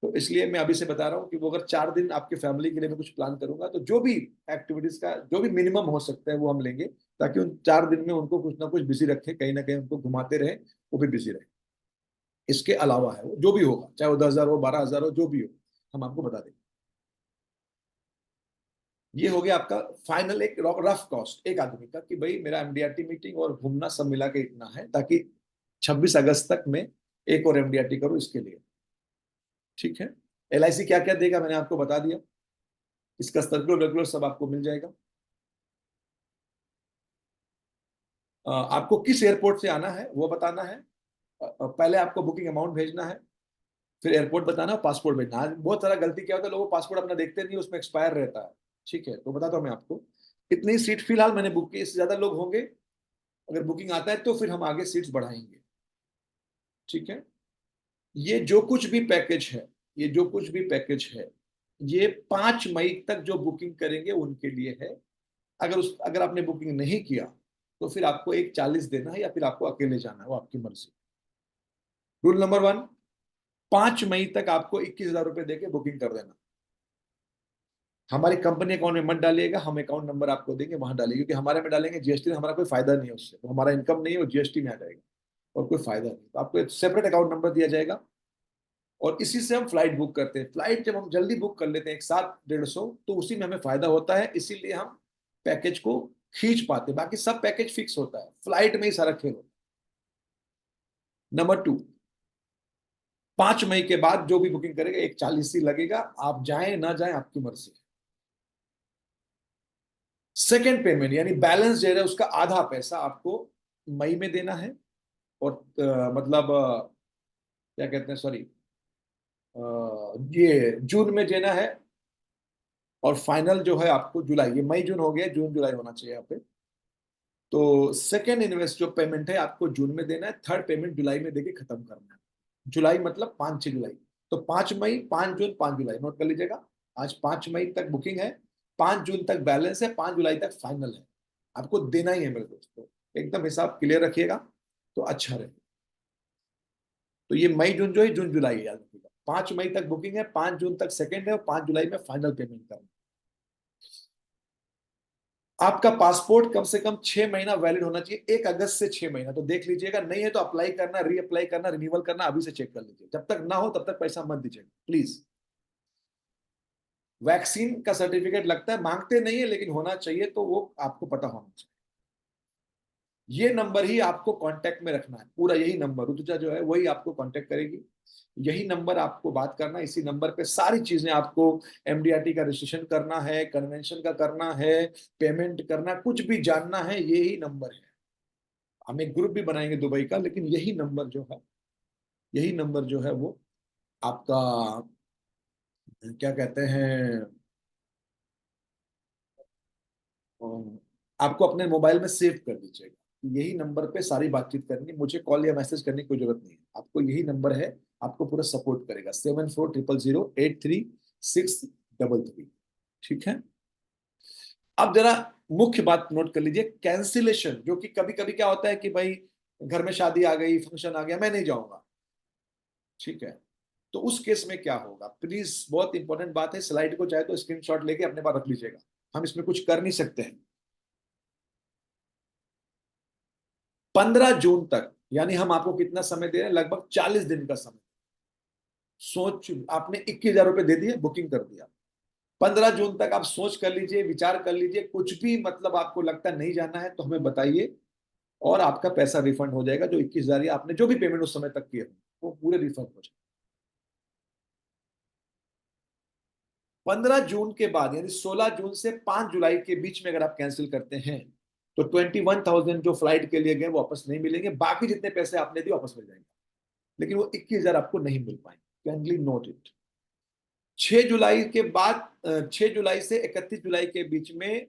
तो इसलिए मैं अभी से बता रहा हूँ कि वो अगर 4 दिन आपके फैमिली के लिए मैं कुछ प्लान करूंगा, तो जो भी एक्टिविटीज का जो भी मिनिमम हो सकता है वो हम लेंगे, ताकि उन 4 दिन में उनको कुछ ना कुछ बिजी रखें, कहीं ना कहीं उनको घुमाते रहे, वो भी बिजी रहे। इसके अलावा है वो जो भी होगा, चाहे वो 10,000 हो, 12,000 हो, जो भी हो, हम आपको बता देंगे। ये हो गया आपका फाइनल एक रफ कॉस्ट एक आदमी का, कि भाई मेरा एमडीआरटी मीटिंग और घूमना सब मिला के इतना है, ताकि 26 अगस्त तक मैं एक और एमडीआरटी करूं इसके लिए। ठीक है। एलआईसी क्या क्या देगा मैंने आपको बता दिया, इसका सर्कुलर रेगुलर सब आपको मिल जाएगा। आपको किस एयरपोर्ट से आना है वो बताना है। पहले आपको बुकिंग अमाउंट भेजना है, फिर एयरपोर्ट बताना, पासपोर्ट भेजना। आज बहुत सारा गलती क्या होता है, लोगों पासपोर्ट अपना देखते नहीं, उसमें एक्सपायर रहता है। ठीक है, तो बताता हूँ मैं आपको। इतनी सीट फिलहाल मैंने बुक की, इससे ज्यादा लोग होंगे, अगर बुकिंग आता है तो फिर हम आगे सीट्स बढ़ाएंगे। ठीक है। ये जो कुछ भी पैकेज है, ये जो कुछ भी पैकेज है, ये 5 मई तक जो बुकिंग करेंगे उनके लिए है। अगर आपने बुकिंग नहीं किया, तो फिर आपको एक 40 देना है, या फिर आपको अकेले जाना है, वो आपकी मर्जी। रूल नंबर 1, 5 मई तक आपको 21,000 रुपए देके बुकिंग कर देना। हमारी कंपनी अकाउंट में मत डालिएगा, हम अकाउंट नंबर आपको देंगे, वहां डालिए, क्योंकि हमारे में डालेंगे जीएसटी में हमारा कोई फायदा नहीं है उससे, वो हमारा इनकम नहीं है, वो जीएसटी में आ जाएगा और कोई फायदा नहीं। तो आपको एक सेपरेट अकाउंट नंबर दिया जाएगा, और इसी से हम फ्लाइट बुक करते हैं। फ्लाइट जब हम जल्दी बुक कर लेते हैं, एक साथ 150, तो उसी में हमें फायदा होता है, इसीलिए हम पैकेज को खींच पाते हैं। बाकी सब पैकेज फिक्स होता है, फ्लाइट में ही सारा खेल होता है। नंबर 2, 5 मई के बाद जो भी बुकिंग करेगा, एक 40 ही लगेगा, आप जाएं ना जाएं आपकी मर्जी। सेकेंड पेमेंट यानी बैलेंस जो है उसका आधा पैसा आपको मई में देना है, और मतलब क्या कहते हैं, सॉरी, ये जून में देना है, और फाइनल जो है आपको जुलाई, ये मई जून हो गया, जून जुलाई होना चाहिए यहाँ पे। तो सेकेंड इन्वेस्ट जो पेमेंट है आपको जून में देना है, थर्ड पेमेंट जुलाई में देके खत्म करना है। जुलाई मतलब 5-6 जुलाई। तो 5 मई, 5 जून, 5 जुलाई, नोट कर लीजिएगा। आज 5 मई तक बुकिंग है, 5 जून तक बैलेंस है, 5 जुलाई तक फाइनल है। आपको देना ही है मेरे दोस्तों, एकदम हिसाब क्लियर रखिएगा तो अच्छा रहेगा। तो ये मई जून जो है, जून जुलाई याद रखिएगा। 5 मई तक बुकिंग है, 5 जून तक सेकेंड है, और 5 जुलाई में फाइनल पेमेंट करना। आपका पासपोर्ट कम से कम 6 महीना वैलिड होना चाहिए, 1 अगस्त से 6 महीना, तो देख लीजिएगा। नहीं है तो अप्लाई करना, रीअप्लाई करना, रिन्यूअल करना, अभी से चेक कर लीजिए। जब तक ना हो तब तक पैसा मत दीजिएगा प्लीज। वैक्सीन का सर्टिफिकेट लगता है, मांगते नहीं है लेकिन होना चाहिए, तो वो आपको पता होना चाहिए। ये नंबर ही आपको कांटेक्ट में रखना है, पूरा यही नंबर, रुतुजा जो है वही आपको कांटेक्ट करेगी। यही नंबर आपको बात करना है, इसी नंबर पे सारी चीजें आपको, एमडीआरटी का रजिस्ट्रेशन करना है, कन्वेंशन का करना है, पेमेंट करना, कुछ भी जानना है, यही नंबर है। हम एक ग्रुप भी बनाएंगे दुबई का, लेकिन यही नंबर जो है, यही नंबर जो है वो आपका, क्या कहते हैं, आपको अपने मोबाइल में सेव कर दीजिएगा। यही नंबर पे सारी बातचीत करनी, मुझे कॉल या मैसेज करने की कोई जरूरत नहीं है, आपको यही नंबर है, आपको पूरा सपोर्ट करेगा। 7400083633। ठीक है। अब जरा मुख्य बात नोट कर लीजिए, कैंसिलेशन, जो कि कभी कभी क्या होता है कि भाई घर में शादी आ गई, फंक्शन आ गया, मैं नहीं जाऊंगा। ठीक है। तो उस केस में क्या होगा, प्लीज, बहुत इंपॉर्टेंट बात है, स्लाइड को चाहे तो स्क्रीनशॉट लेके अपने पास रख लीजिएगा, हम इसमें कुछ कर नहीं सकते हैं। 15 जून तक, यानी हम आपको कितना समय दे रहे हैं, लगभग 40 दिन का समय। सोच, आपने 21,000 रुपए दे दिए, बुकिंग कर दिया। 15 जून तक आप सोच कर लीजिए, विचार कर लीजिए, कुछ भी मतलब आपको लगता नहीं जाना है तो हमें बताइए, और आपका पैसा रिफंड हो जाएगा। जो 21,000 आपने जो भी पेमेंट उस समय तक किए वो पूरे रिफंड हो जाए। 15 जून के बाद यानी 16 जून से 5 जुलाई के बीच में अगर आप कैंसिल करते हैं तो 21,000 जो फ्लाइट के लिए गए वो वापस नहीं मिलेंगे, बाकी जितने पैसे आपने दिए वापस मिल जाएंगे, लेकिन वो 21,000 आपको नहीं मिल पाएंगे। Kindly note it. 6 जुलाई के बाद 6 जुलाई से 31 जुलाई के बीच में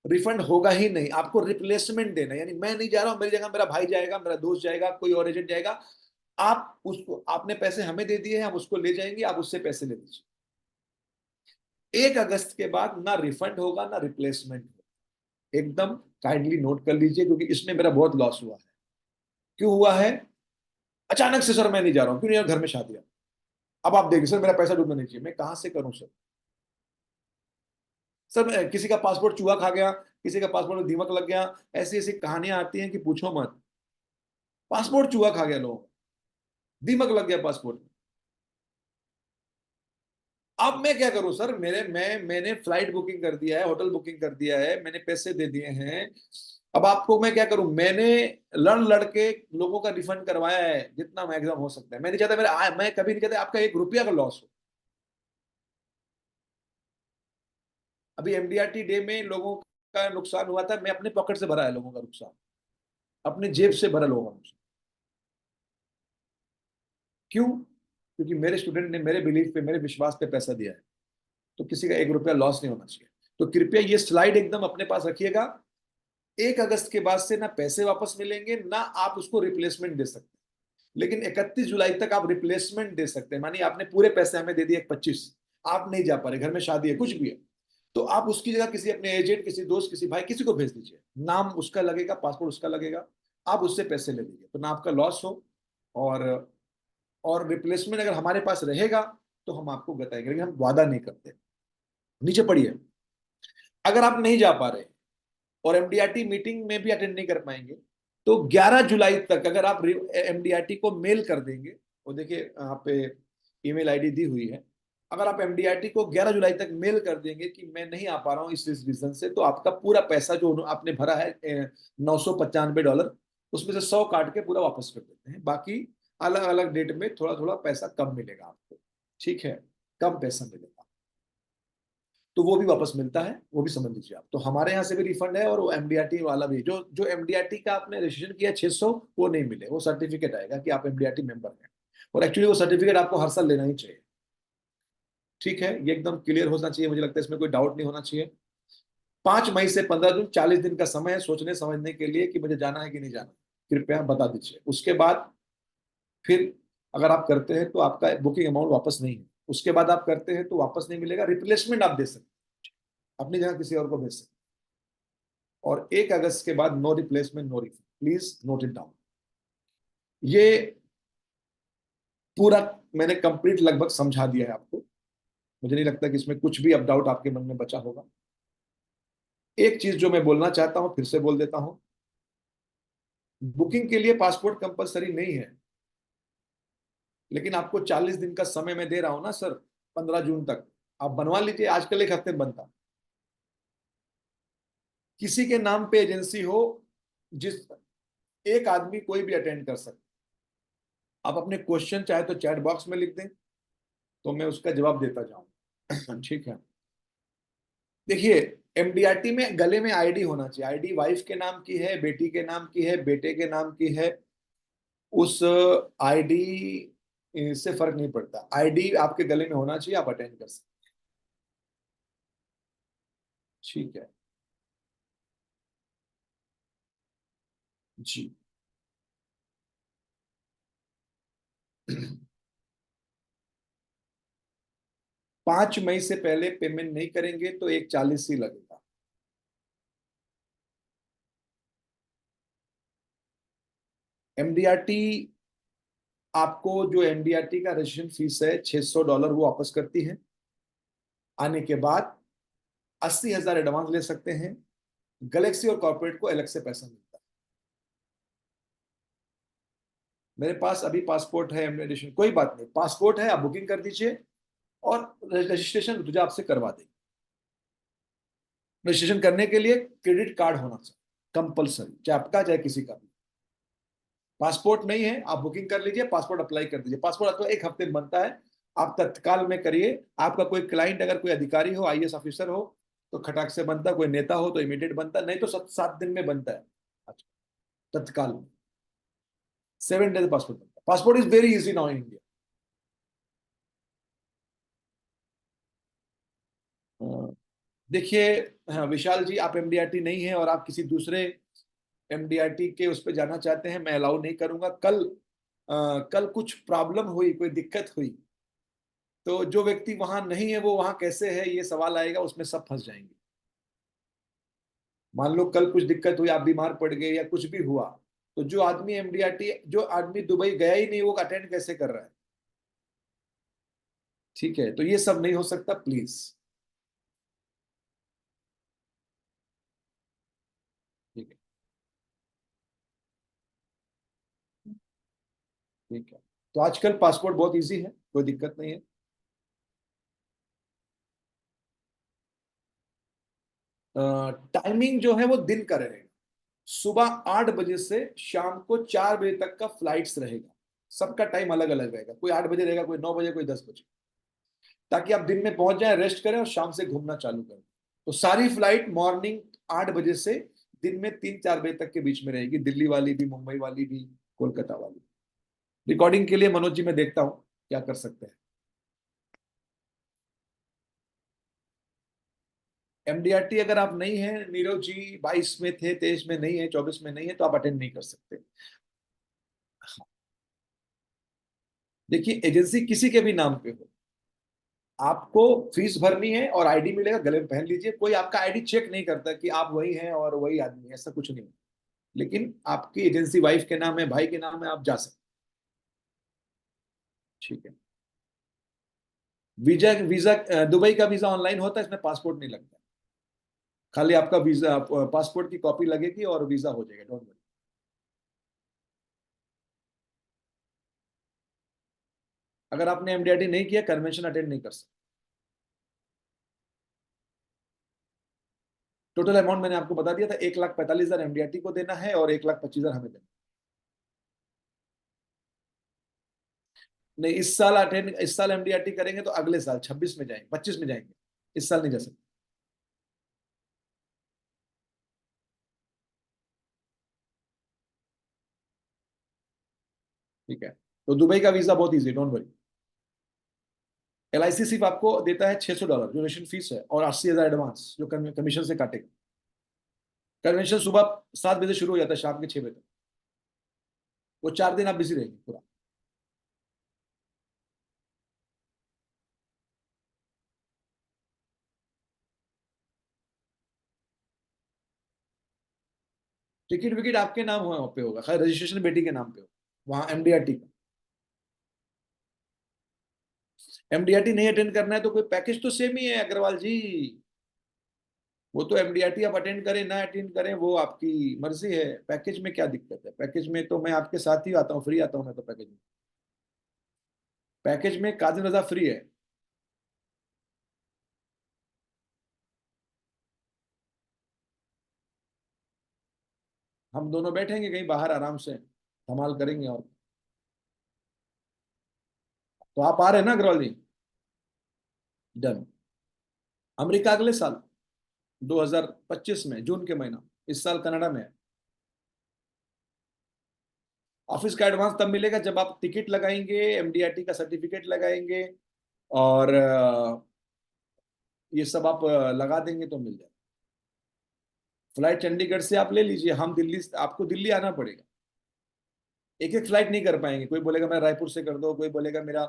रिफंड होगा ही नहीं, आपको रिप्लेसमेंट देना, यानी मैं नहीं जा रहा हूं, मेरी जगह मेरा भाई जाएगा, मेरा दोस्त जाएगा, कोई और एजेंट जाएगा, आप उसको, आपने पैसे हमें दे दिए हैं, हम उसको ले जाएंगे, आप उससे पैसे ले लीजिए। 1 अगस्त के बाद ना रिफंड होगा ना रिप्लेसमेंट होगा, एकदम काइंडली नोट कर लीजिए, क्योंकि इसमें मेरा बहुत लॉस हुआ है। क्यों हुआ है? अचानक से सर मैं नहीं जा रहा हूं, क्यों नहीं, घर में शादी है, अब आप देखिए सर मेरा पैसा डूबना नहीं चाहिए, मैं कहां से करूं सर? सर किसी का पासपोर्ट चूहा खा गया, किसी का पासपोर्ट में दीमक लग गया, ऐसी ऐसी कहानियां आती हैं कि पूछो मत। पासपोर्ट चूहा खा गया, लोग दीमक लग गया पासपोर्ट में। अब मैं क्या करूं सर? मैंने फ्लाइट बुकिंग कर दिया है, होटल बुकिंग कर दिया है, मैंने पैसे दे दिए हैं, अब आपको मैं क्या करूं? मैंने लड़ लड़ के लोगों का रिफंड करवाया है जितना मैक्सिमम हो सकता है, मैं नहीं चाहता मैं कभी नहीं चाहता आपका 1 रुपया का लॉस हो। अभी एमडीआरटी डे में लोगों का नुकसान हुआ था, मैं अपने पॉकेट से भरा है लोगों का नुकसान, अपने जेब से भरा लोगों का नुकसान। क्यों? क्योंकि मेरे स्टूडेंट ने मेरे बिलीफ पे, मेरे विश्वास पे पैसा दिया है, तो किसी का 1 रुपया लॉस नहीं होना चाहिए। तो कृपया ये स्लाइड एकदम अपने पास रखिएगा। 1 अगस्त के बाद से ना पैसे वापस मिलेंगे ना आप उसको रिप्लेसमेंट दे सकते हैं, लेकिन 31 जुलाई तक आप रिप्लेसमेंट दे सकते हैं। मानिए आपने पूरे पैसे हमें दे दिए 25, आप नहीं जा पा रहे, घर में शादी है, कुछ भी है, तो आप उसकी जगह किसी अपने एजेंट, किसी दोस्त, किसी भाई, किसी को भेज दीजिए, नाम उसका लगेगा, पासपोर्ट उसका लगेगा, आप उससे पैसे ले लीजिए, तो ना आपका लॉस हो, और और रिप्लेसमेंट अगर हमारे पास रहेगा तो हम आपको बताएंगे, लेकिन हम वादा नहीं करते। नीचे पढ़िए। अगर आप नहीं जा पा रहे और एमडीआरटी मीटिंग में भी अटेंड नहीं कर पाएंगे तो 11 जुलाई तक अगर आप एमडीआरटी को मेल कर देंगे, वो देखिए यहाँ पे ईमेल आईडी दी हुई है, अगर आप एमडीआरटी को 11 जुलाई तक मेल कर देंगे कि मैं नहीं आ पा रहा हूँ इस रीजन से, तो आपका पूरा पैसा जो आपने भरा है $995, उसमें से 100 काट के पूरा वापस कर देते हैं, बाकी अलग अलग डेट में थोड़ा थोड़ा पैसा कम मिलेगा आपको, ठीक है, कम पैसा मिलेगा, तो वो भी वापस मिलता है, वो भी समझ लीजिए आप। तो हमारे यहाँ से भी रिफंड है और वो एमडीआरटी वाला भी, जो जो एमडीआरटी का आपने रजिस्ट्रेशन किया 600, वो नहीं मिले, वो सर्टिफिकेट आएगा कि आप एमडीआरटी मेंबर हैं, और एक्चुअली वो सर्टिफिकेट आपको हर साल लेना ही चाहिए, ठीक है, ये एकदम क्लियर होना चाहिए, मुझे लगता है इसमें कोई डाउट नहीं होना चाहिए। 5 मई से 15 जून 40 दिन का समय है सोचने समझने के लिए कि मुझे जाना है कि नहीं जाना, कृपया बता दीजिए। उसके बाद फिर अगर आप करते हैं तो आपका बुकिंग अमाउंट वापस नहीं है, उसके बाद आप करते हैं तो वापस नहीं मिलेगा, रिप्लेसमेंट आप दे सकते हैं, अपनी जगह किसी और को भेज सकते हैं। और 1 अगस्त के बाद no replacement no refund, please note it down. ये पूरा मैंने कंप्लीट लगभग समझा दिया है आपको, मुझे नहीं लगता कि इसमें कुछ भी अब डाउट आपके मन में बचा होगा। एक चीज जो मैं बोलना चाहता हूं फिर से बोल देता हूं, बुकिंग के लिए पासपोर्ट कंपलसरी नहीं है, लेकिन आपको 40 दिन का समय मैं दे रहा हूं ना सर, 15 जून तक आप बनवा लीजिए, आजकल एक हफ्ते में बनता। किसी के नाम पे एजेंसी हो, जिस एक आदमी कोई भी अटेंड कर सकता, आप अपने क्वेश्चन चाहे तो चैट बॉक्स में लिख दें तो मैं उसका जवाब देता जाऊं ठीक है। देखिए, एमडीआरटी में गले में आईडी होना चाहिए, आईडी वाइफ के नाम की है, बेटी के नाम की है, बेटे के नाम की है, उस आईडी से फर्क नहीं पड़ता, आईडी आपके गले में होना चाहिए, आप अटेंड कर सकते, ठीक है जी। 5 मई से पहले पेमेंट नहीं करेंगे तो 140 ही लगेगा। एमडीआरटी आपको, जो एमडीआरटी का रजिस्ट्रेशन फीस है $600 वो वापस करती है, आने के बाद 80,000 एडवांस ले सकते हैं, गैलेक्सी और कॉर्पोरेट को अलग से पैसा मिलता है। मेरे पास अभी पासपोर्ट है, एमडीआरटी कोई बात नहीं, पासपोर्ट है, आप बुकिंग कर दीजिए और रजिस्ट्रेशन रुतुजा आपसे करवा देंगे। रजिस्ट्रेशन करने के लिए क्रेडिट कार्ड होना चाहिए कंपलसरी, चाहे आपका चाहे किसी का भी। पासपोर्ट नहीं है, आप बुकिंग कर लीजिए, पासपोर्ट अप्लाई कर दीजिए, पासपोर्ट आपको एक हफ्ते में बनता है, आप तत्काल में करिए। आपका कोई क्लाइंट अगर कोई अधिकारी हो, आईएएस ऑफिसर हो तो खटाक से बनता, कोई नेता हो तो इमीडिएट बनता, नहीं तो 7 दिन में बनता है। अच्छा, तत्काल में 7 डेज पासपोर्ट बनता है। Passport is very easy now in India. देखिए, हाँ, विशाल जी, आप एमडीआरटी नहीं है और आप किसी दूसरे एमडीआरटी के उस पर जाना चाहते हैं, मैं अलाउ नहीं करूंगा। कल कुछ प्रॉब्लम हुई, कोई दिक्कत हुई, तो जो व्यक्ति वहां नहीं है वो वहां कैसे है, ये सवाल आएगा, उसमें सब फंस जाएंगे। मान लो कल कुछ दिक्कत हुई, आप बीमार पड़ गए या कुछ भी हुआ, तो जो आदमी दुबई गया ही नहीं वो अटेंड कैसे कर रहा है? ठीक है, तो ये सब नहीं हो सकता, प्लीज। ठीक है, ठीक है। तो आजकल पासपोर्ट बहुत इजी है, कोई दिक्कत नहीं है। टाइमिंग जो है वो दिन का रहेगा। सुबह 8 बजे से शाम को 4 बजे तक का फ्लाइट्स रहेगा। सबका टाइम अलग अलग रहेगा, कोई 8 बजे रहेगा, कोई 9 बजे, कोई 10 बजे, ताकि आप दिन में पहुंच जाए, रेस्ट करें और शाम से घूमना चालू करें। तो सारी फ्लाइट मॉर्निंग 8 बजे से दिन में 3-4 बजे तक के बीच में रहेगी, दिल्ली वाली भी, मुंबई वाली भी, कोलकाता वाली। रिकॉर्डिंग के लिए मनोज जी मैं देखता हूँ क्या कर सकते हैं। एमडीआरटी अगर आप नहीं है नीरव जी, 22 में थे, 23 में नहीं है, 24 में नहीं है, तो आप अटेंड नहीं कर सकते। देखिए, एजेंसी किसी के भी नाम पे हो, आपको फीस भरनी है और आईडी मिलेगा, गले में पहन लीजिए। कोई आपका आईडी चेक नहीं करता कि आप वही हैं और वही आदमी है, ऐसा कुछ नहीं। लेकिन आपकी एजेंसी वाइफ के नाम है, भाई के नाम है, आप जा सकते। ठीक है। वीजा वीजा दुबई का वीजा ऑनलाइन होता है, इसमें पासपोर्ट नहीं लगता। खाली आपका वीजा, पासपोर्ट की कॉपी लगेगी और वीजा हो जाएगा, डोंट वरी। अगर आपने एमडीआरटी नहीं किया, कन्वेंशन अटेंड नहीं कर सकते। टोटल अमाउंट मैंने आपको बता दिया था, 1,45,000 एमडीआरटी को देना है और 1,25,000 हमें देना। नहीं, इस साल एमडीआरटी करेंगे तो अगले साल 26 में जाएंगे, 25 में जाएंगे, इस साल नहीं जा सकते। ठीक है। तो दुबई का वीजा बहुत इजी, डोंट वरी। एलआईसी सिर्फ आपको देता है $600 जो रेशन फीस है, और 80,000 एडवांस जो कमीशन से काटेगा। कन्वेंशन सुबह 7 बजे शुरू हो जाता है, शाम के 6 बजे तक। वो 4 दिन आप बिजी रहेंगे पूरा। टिकट विकेट आपके नाम पे होगा, खैर रजिस्ट्रेशन बेटी के नाम पे होगा वहां एमडीआरटी का। एमडीआरटी नहीं अटेंड करना है तो कोई पैकेज तो सेम ही है अग्रवाल जी। वो तो एमडीआरटी आप अटेंड करें ना अटेंड करें वो आपकी मर्जी है। पैकेज में क्या दिक्कत है? पैकेज में तो मैं आपके साथ ही आता हूँ, फ्री आता हूँ मैं तो पैकेज में। पैकेज में काजिम रजा फ्री है। हम दोनों बैठेंगे कहीं बाहर आराम से, धमाल करेंगे। और तो आप आ रहे हैं ना अग्रवाल जी? डन। अमेरिका अगले साल 2025 में जून के महीना, इस साल कनाडा में है। ऑफिस का एडवांस तब मिलेगा जब आप टिकट लगाएंगे, एमडीआरटी का सर्टिफिकेट लगाएंगे, और ये सब आप लगा देंगे तो मिल जाए। फ्लाइट चंडीगढ़ से आप ले लीजिए, हम दिल्ली, आपको दिल्ली आना पड़ेगा। एक एक फ्लाइट नहीं कर पाएंगे, कोई बोलेगा मैं रायपुर से कर दो, कोई बोलेगा मेरा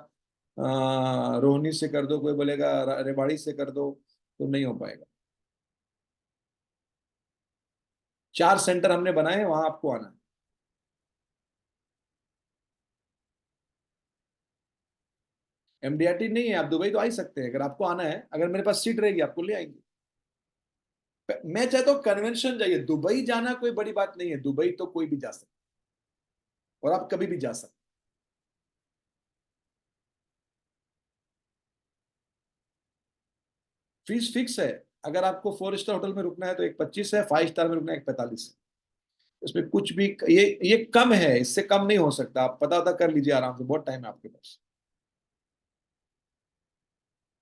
रोहनी से कर दो, कोई बोलेगा रेवाड़ी से कर दो, तो नहीं हो पाएगा। 4 सेंटर हमने बनाए हैं, वहां आपको आना है। एमडीआरटी नहीं है, आप दुबई तो आ ही सकते हैं, अगर आपको आना है, अगर मेरे पास सीट रहेगी आपको ले आएंगे। मैं चाहता हूँ कन्वेंशन जाइए, दुबई जाना कोई बड़ी बात नहीं है, दुबई तो कोई भी जा सकता है और आप कभी भी जा सकते। फीस फिक्स है। अगर आपको 4 स्टार होटल में रुकना है तो 1,25 है, 5 स्टार में रुकना है 1,45 है। इसमें कुछ भी, ये कम है, इससे कम नहीं हो सकता। आप पता कर लीजिए आराम से, बहुत टाइम है आपके पास।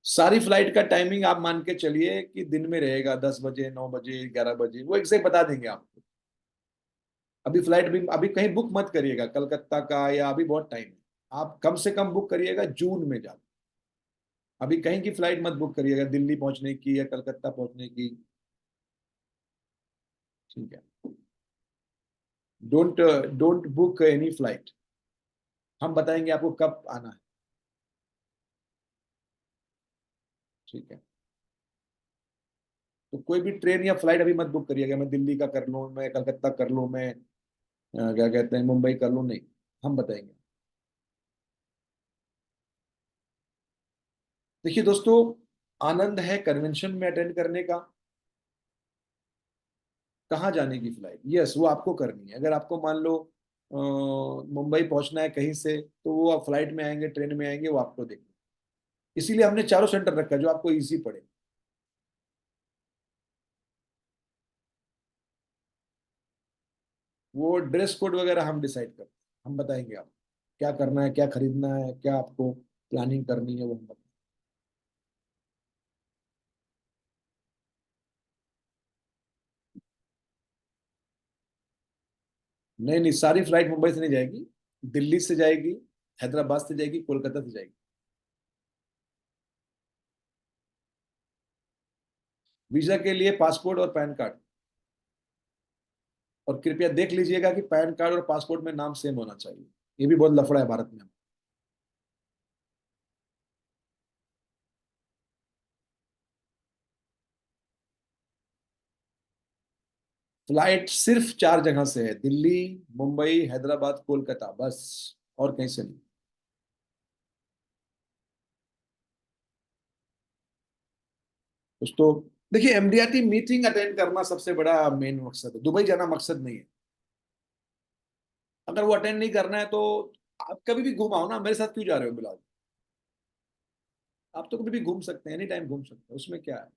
सारी फ्लाइट का टाइमिंग आप मान के चलिए कि दिन में रहेगा, 10 बजे, 9 बजे, 11 बजे, वो एग्जैक्ट बता देंगे आपको। अभी फ्लाइट भी अभी कहीं बुक मत करिएगा कलकत्ता का, या अभी बहुत टाइम है। आप कम से कम बुक करिएगा जून में जाकर। अभी कहीं की फ्लाइट मत बुक करिएगा, दिल्ली पहुंचने की या कलकत्ता पहुंचने की। ठीक है। Don't don't book any flight. हम बताएंगे आपको कब आना है। ठीक है। तो कोई भी ट्रेन या फ्लाइट अभी मत बुक करिएगा, मैं दिल्ली का कर लूँ, मैं कलकत्ता कर लूँ, मैं क्या कहते हैं मुंबई कर लूँ, नहीं। हम बताएंगे। देखिए दोस्तों, आनंद है कन्वेंशन में अटेंड करने का। कहाँ जाने की फ्लाइट, यस वो आपको करनी है। अगर आपको मान लो मुंबई पहुंचना है कहीं से, तो वो आप फ्लाइट में आएंगे, ट्रेन में आएंगे, वो आपको देखना। इसीलिए हमने चारों सेंटर रखा है जो आपको इजी पड़े। वो ड्रेस कोड वगैरह हम डिसाइड करते हैं, हम बताएंगे आपको क्या करना है, क्या खरीदना है, क्या आपको प्लानिंग करनी है, वो हम बताएंगे। नहीं नहीं, सारी फ्लाइट मुंबई से नहीं जाएगी। दिल्ली से जाएगी, हैदराबाद से जाएगी, कोलकाता से जाएगी। वीजा के लिए पासपोर्ट और पैन कार्ड। और कृपया देख लीजिएगा कि पैन कार्ड और पासपोर्ट में नाम सेम होना चाहिए। ये भी बहुत लफड़ा है भारत में। फ्लाइट सिर्फ 4 जगह से है, दिल्ली, मुंबई, हैदराबाद, कोलकाता, बस। और कहीं से नहीं। दोस्तों देखिए, एमडीआरटी मीटिंग अटेंड करना सबसे बड़ा मेन मकसद है, दुबई जाना मकसद नहीं है। अगर वो अटेंड नहीं करना है तो आप कभी भी घूम आओ ना, मेरे साथ क्यों जा रहे हो बिलाल? आप तो कभी भी घूम सकते हैं, एनी टाइम घूम सकते हैं, उसमें क्या है।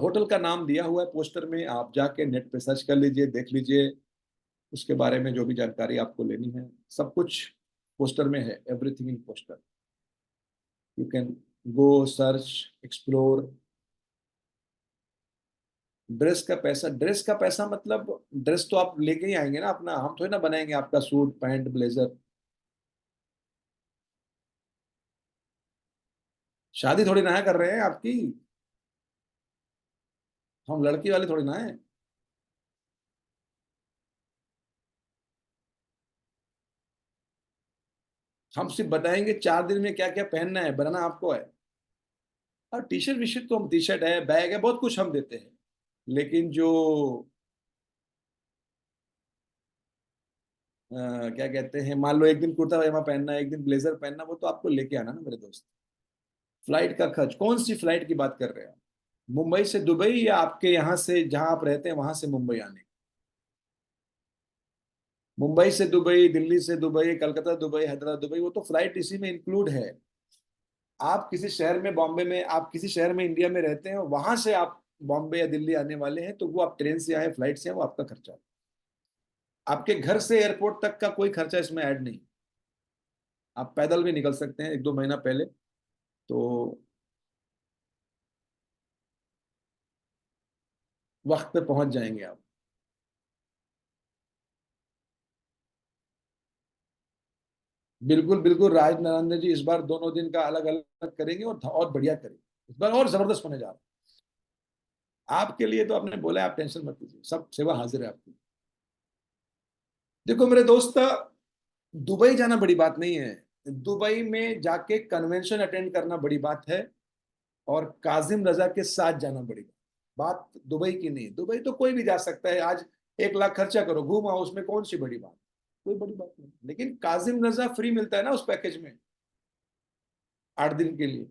होटल का नाम दिया हुआ है पोस्टर में, आप जाके नेट पे सर्च कर लीजिए, देख लीजिए। उसके बारे में जो भी जानकारी आपको लेनी है, सब कुछ पोस्टर में है, everything in poster. You can go, search, explore. Dress का पैसा मतलब, ड्रेस तो आप लेके ही आएंगे ना अपना, हम थोड़ी ना बनाएंगे आपका सूट पैंट ब्लेजर। शादी थोड़ी ना है कर रहे हैं आपकी। हम लड़की वाले थोड़ी ना है। हम सिर्फ बताएंगे 4 दिन में क्या क्या पहनना है, बनाना आपको है। और टी शर्ट विशर्ट तो हम, टी शर्ट है, बैग है, बहुत कुछ हम देते हैं। लेकिन जो क्या कहते हैं, मान लो एक दिन कुर्ता पजामा पहनना है, एक दिन ब्लेजर पहनना, वो तो आपको लेके आना ना मेरे दोस्त। फ्लाइट का खर्च, कौन सी फ्लाइट की बात कर रहे हैं आप? मुंबई से दुबई, या आपके यहाँ से जहां आप रहते हैं वहां से मुंबई आने? मुंबई से दुबई, दिल्ली से Dubai, Calcutta Dubai, Hyderabad Dubai, वो तो फ्लाइट इसी में इंक्लूड है। आप किसी शहर में, बॉम्बे में, आप किसी शहर में इंडिया में रहते हैं, वहां से आप बॉम्बे या दिल्ली आने वाले हैं, तो वो आप ट्रेन से आए, फ्लाइट से आए, वो आपका खर्चा है। आपके घर से एयरपोर्ट तक का कोई खर्चा इसमें ऐड नहीं। आप पैदल भी निकल सकते हैं 1-2 महीना पहले। तो वक्त पे पहुंच जाएंगे आप। बिल्कुल बिल्कुल राज नारायण जी, इस बार दोनों दिन का अलग अलग करेंगे, और बढ़िया करेंगे, इस बार और जबरदस्त होने जा रहा है। आपके लिए तो आपने बोला है, आप टेंशन मत लीजिए, सब सेवा हाजिर है आपकी। देखो मेरे दोस्त, दुबई जाना बड़ी बात नहीं है। दुबई में जाके कन्वेंशन अटेंड करना बड़ी बात है। और काजिम रजा के साथ जाना बड़ी बात दुबई की नहीं। दुबई तो कोई भी जा सकता है आज। 1 लाख खर्चा करो, घूम आओ, उसमें कौन सी बड़ी बात? कोई बड़ी बात नहीं, लेकिन काजिम रजा फ्री मिलता है ना उस पैकेज में, 8 दिन के लिए।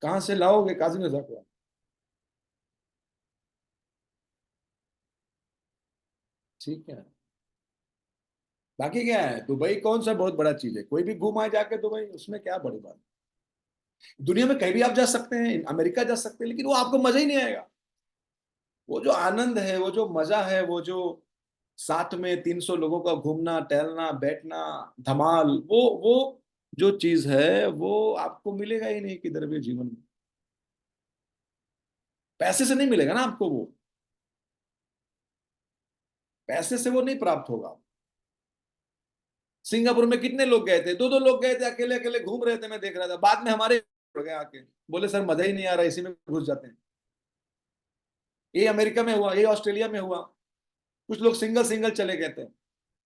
कहाँ से लाओगे काजिम रजा को? ठीक है। बाकी क्या है, दुबई कौन सा बहुत बड़ा चीज है, कोई भी घूम आए जाके दुबई, उसमें क्या बड़ी बात। दुनिया में कहीं भी आप जा सकते हैं, अमेरिका जा सकते हैं, लेकिन वो आपको मजा ही नहीं आएगा। वो जो आनंद है, वो जो मजा है, वो जो साथ में 300 लोगों का घूमना, टहलना, बैठना, धमाल, वो जो चीज है वो आपको मिलेगा ही नहीं किधर भी जीवन में। पैसे से नहीं मिलेगा ना आपको वो, पैसे से वो नहीं प्राप्त होगा। सिंगापुर में कितने लोग गए थे, दो दो लोग गए थे, अकेले अकेले घूम रहे थे, मैं देख रहा था, बाद में हमारे पड़ गए आके, बोले सर मजा ही नहीं आ रहा, इसी में घुस जाते हैं। ये अमेरिका में हुआ, ये ऑस्ट्रेलिया में हुआ, कुछ लोग सिंगल सिंगल चले गए थे।